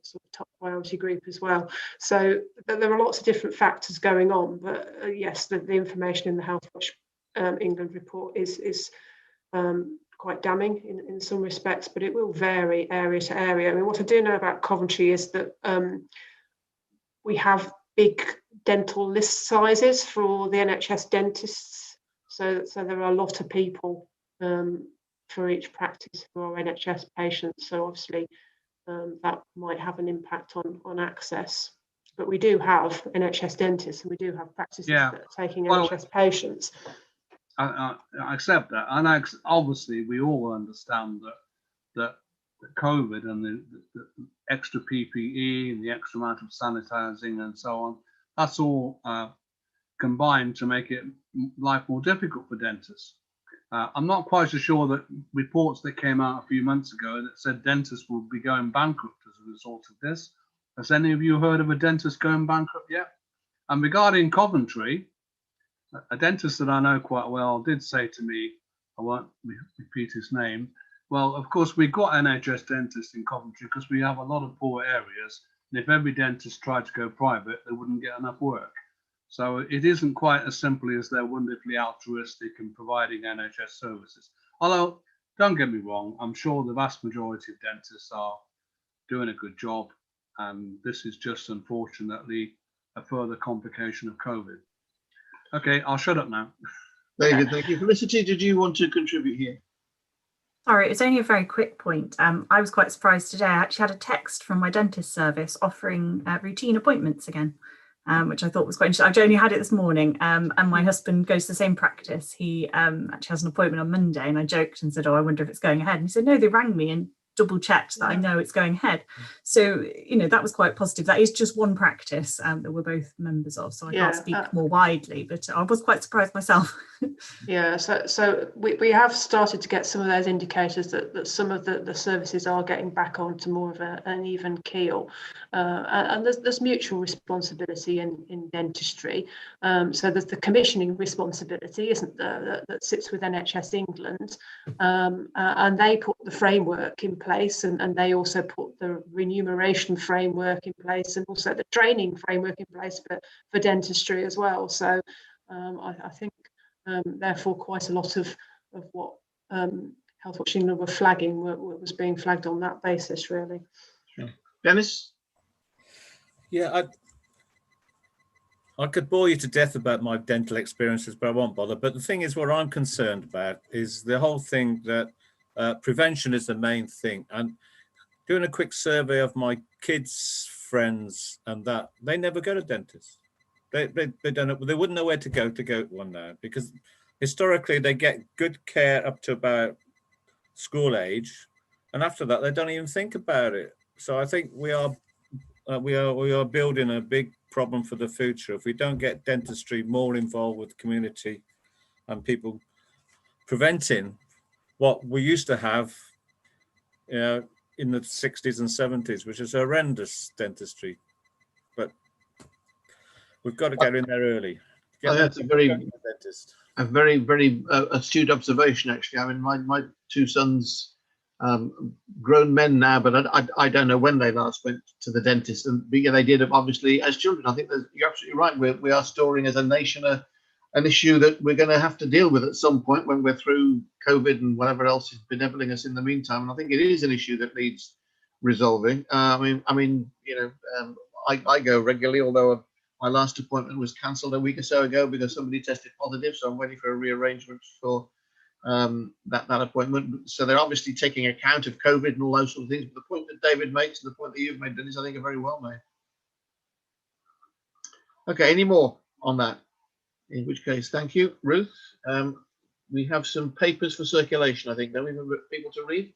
sort of top priority group as well. So there are lots of different factors going on, but yes, the information in the Healthwatch England report is quite damning in some respects, but it will vary area to area. I mean, what I do know about Coventry is that we have big dental list sizes for the NHS dentists, so there are a lot of people for each practice for our NHS patients. So obviously that might have an impact on access. But we do have NHS dentists, and we do have practices that are taking NHS patients. I accept that, and obviously we all understand that COVID and the extra PPE and the extra amount of sanitizing and so on, that's all combined to make it life more difficult for dentists. I'm not quite so sure that reports that came out a few months ago that said dentists will be going bankrupt as a result of this. Has any of you heard of a dentist going bankrupt yet? And regarding Coventry, a dentist that I know quite well did say to me, I won't repeat his name, well, of course, we've got NHS dentists in Coventry because we have a lot of poor areas. And if every dentist tried to go private, they wouldn't get enough work. So it isn't quite as simple as they're wonderfully altruistic in providing NHS services. Although, don't get me wrong, I'm sure the vast majority of dentists are doing a good job. And this is just, unfortunately, a further complication of COVID. Okay, I'll shut up now. Very good, thank you. Felicity, did you want to contribute here? Sorry, it's only a very quick point. I was quite surprised today. I actually had a text from my dentist service offering routine appointments again, which I thought was quite interesting. I've only had it this morning, and my husband goes to the same practice. He actually has an appointment on Monday, and I joked and said, oh, I wonder if it's going ahead. And he said, no, they rang me and double checked that I know it's going ahead. So, you know, that was quite positive. That is just one practice that we're both members of, so I can't speak more widely, but I was quite surprised myself. Yeah, so we have started to get some of those indicators that some of the services are getting back onto more of an even keel, and there's mutual responsibility in dentistry. So there's the commissioning responsibility, isn't there, that sits with NHS England, and they put the framework in place, and they also put the remuneration framework in place, and also the training framework in place for dentistry as well. So I think therefore quite a lot of what Healthwatch England were flagging was being flagged on that basis, really. Sure. Dennis? Yeah, I could bore you to death about my dental experiences, but I won't bother. But the thing is, what I'm concerned about is the whole thing that prevention is the main thing. And doing a quick survey of my kids' friends and that, they never go to dentists. They don't. They wouldn't know where to go one now, because historically they get good care up to about school age, and after that they don't even think about it. So I think we are building a big problem for the future if we don't get dentistry more involved with the community and people preventing what we used to have, you know, in the 60s and 70s, which is horrendous dentistry. But we've got to get in there early. That's a very astute observation, actually. I mean, my two sons grown men now, but I don't know when they last went to the dentist. And yeah, they did, obviously, as children. I think you're absolutely right. We are storing as a nation an issue that we're going to have to deal with at some point when we're through COVID and whatever else is bedeviling us in the meantime. And I think it is an issue that needs resolving. I mean, I go regularly, although my last appointment was cancelled a week or so ago because somebody tested positive. So I'm waiting for a rearrangement for that appointment. So they're obviously taking account of COVID and all those sort of things. But the point that David makes and the point that you've made, Dennis, I think are very well made. Okay, any more on that? In which case, thank you, Ruth. We have some papers for circulation, I think. Don't we have people to read?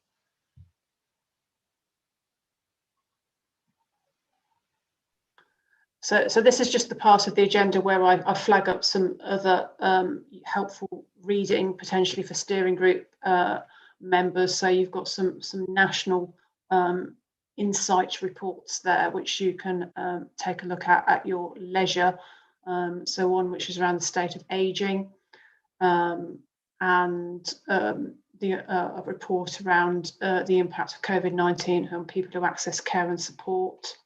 So this is just the part of the agenda where I flag up some other helpful reading potentially for steering group members. So you've got some national insight reports there, which you can take a look at your leisure. So one which is around the state of ageing, and a report around the impact of COVID-19 on people who access care and support.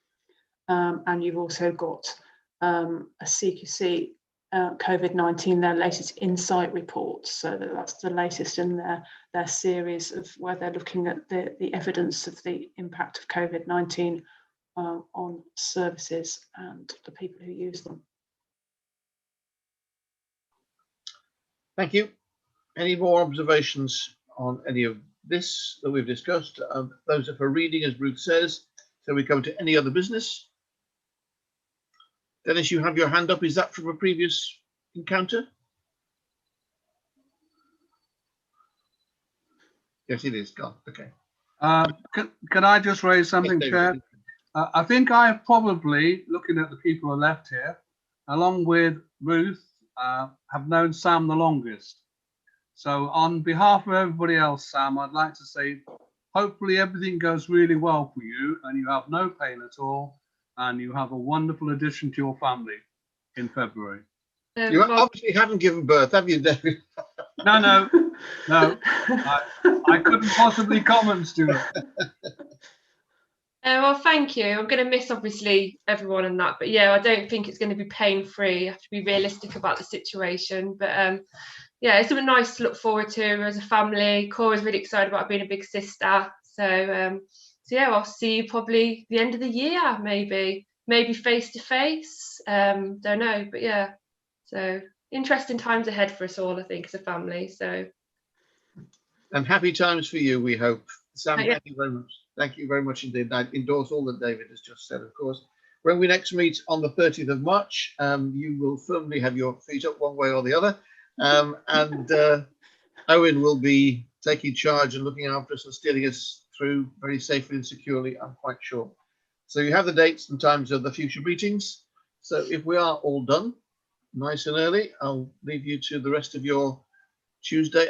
And you've also got a CQC COVID-19, their latest insight report. So that's the latest in their series of where they're looking at the evidence of the impact of COVID-19 on services and the people who use them. Thank you. Any more observations on any of this that we've discussed? Those are for reading, as Ruth says. So we come to any other business. Dennis, you have your hand up. Is that from a previous encounter? Yes, it is. Gone. Okay. Can I just raise something, Yes, Chair? I think I probably, looking at the people who are left here, along with Ruth, have known Sam the longest. So on behalf of everybody else, Sam, I'd like to say, hopefully everything goes really well for you and you have no pain at all and you have a wonderful addition to your family in February. You obviously haven't given birth, have you, David? No. I couldn't possibly comment, Stuart. Well, thank you. I'm going to miss, obviously, everyone and that. But yeah, I don't think it's going to be pain-free. You have to be realistic about the situation. But yeah, it's something nice to look forward to as a family. Cora's really excited about being a big sister. So yeah, I'll see you probably the end of the year, maybe face to face. Don't know, but yeah. So interesting times ahead for us all, I think, as a family. So. And happy times for you, we hope. Sam, Yeah. thank you very much. Thank you very much indeed. I endorse all that David has just said, of course. When we next meet on the 30th of March, you will firmly have your feet up one way or the other. And Owen will be taking charge and looking after us and steering us through very safely and securely, I'm quite sure. So you have the dates and times of the future meetings. So if we are all done, nice and early, I'll leave you to the rest of your Tuesday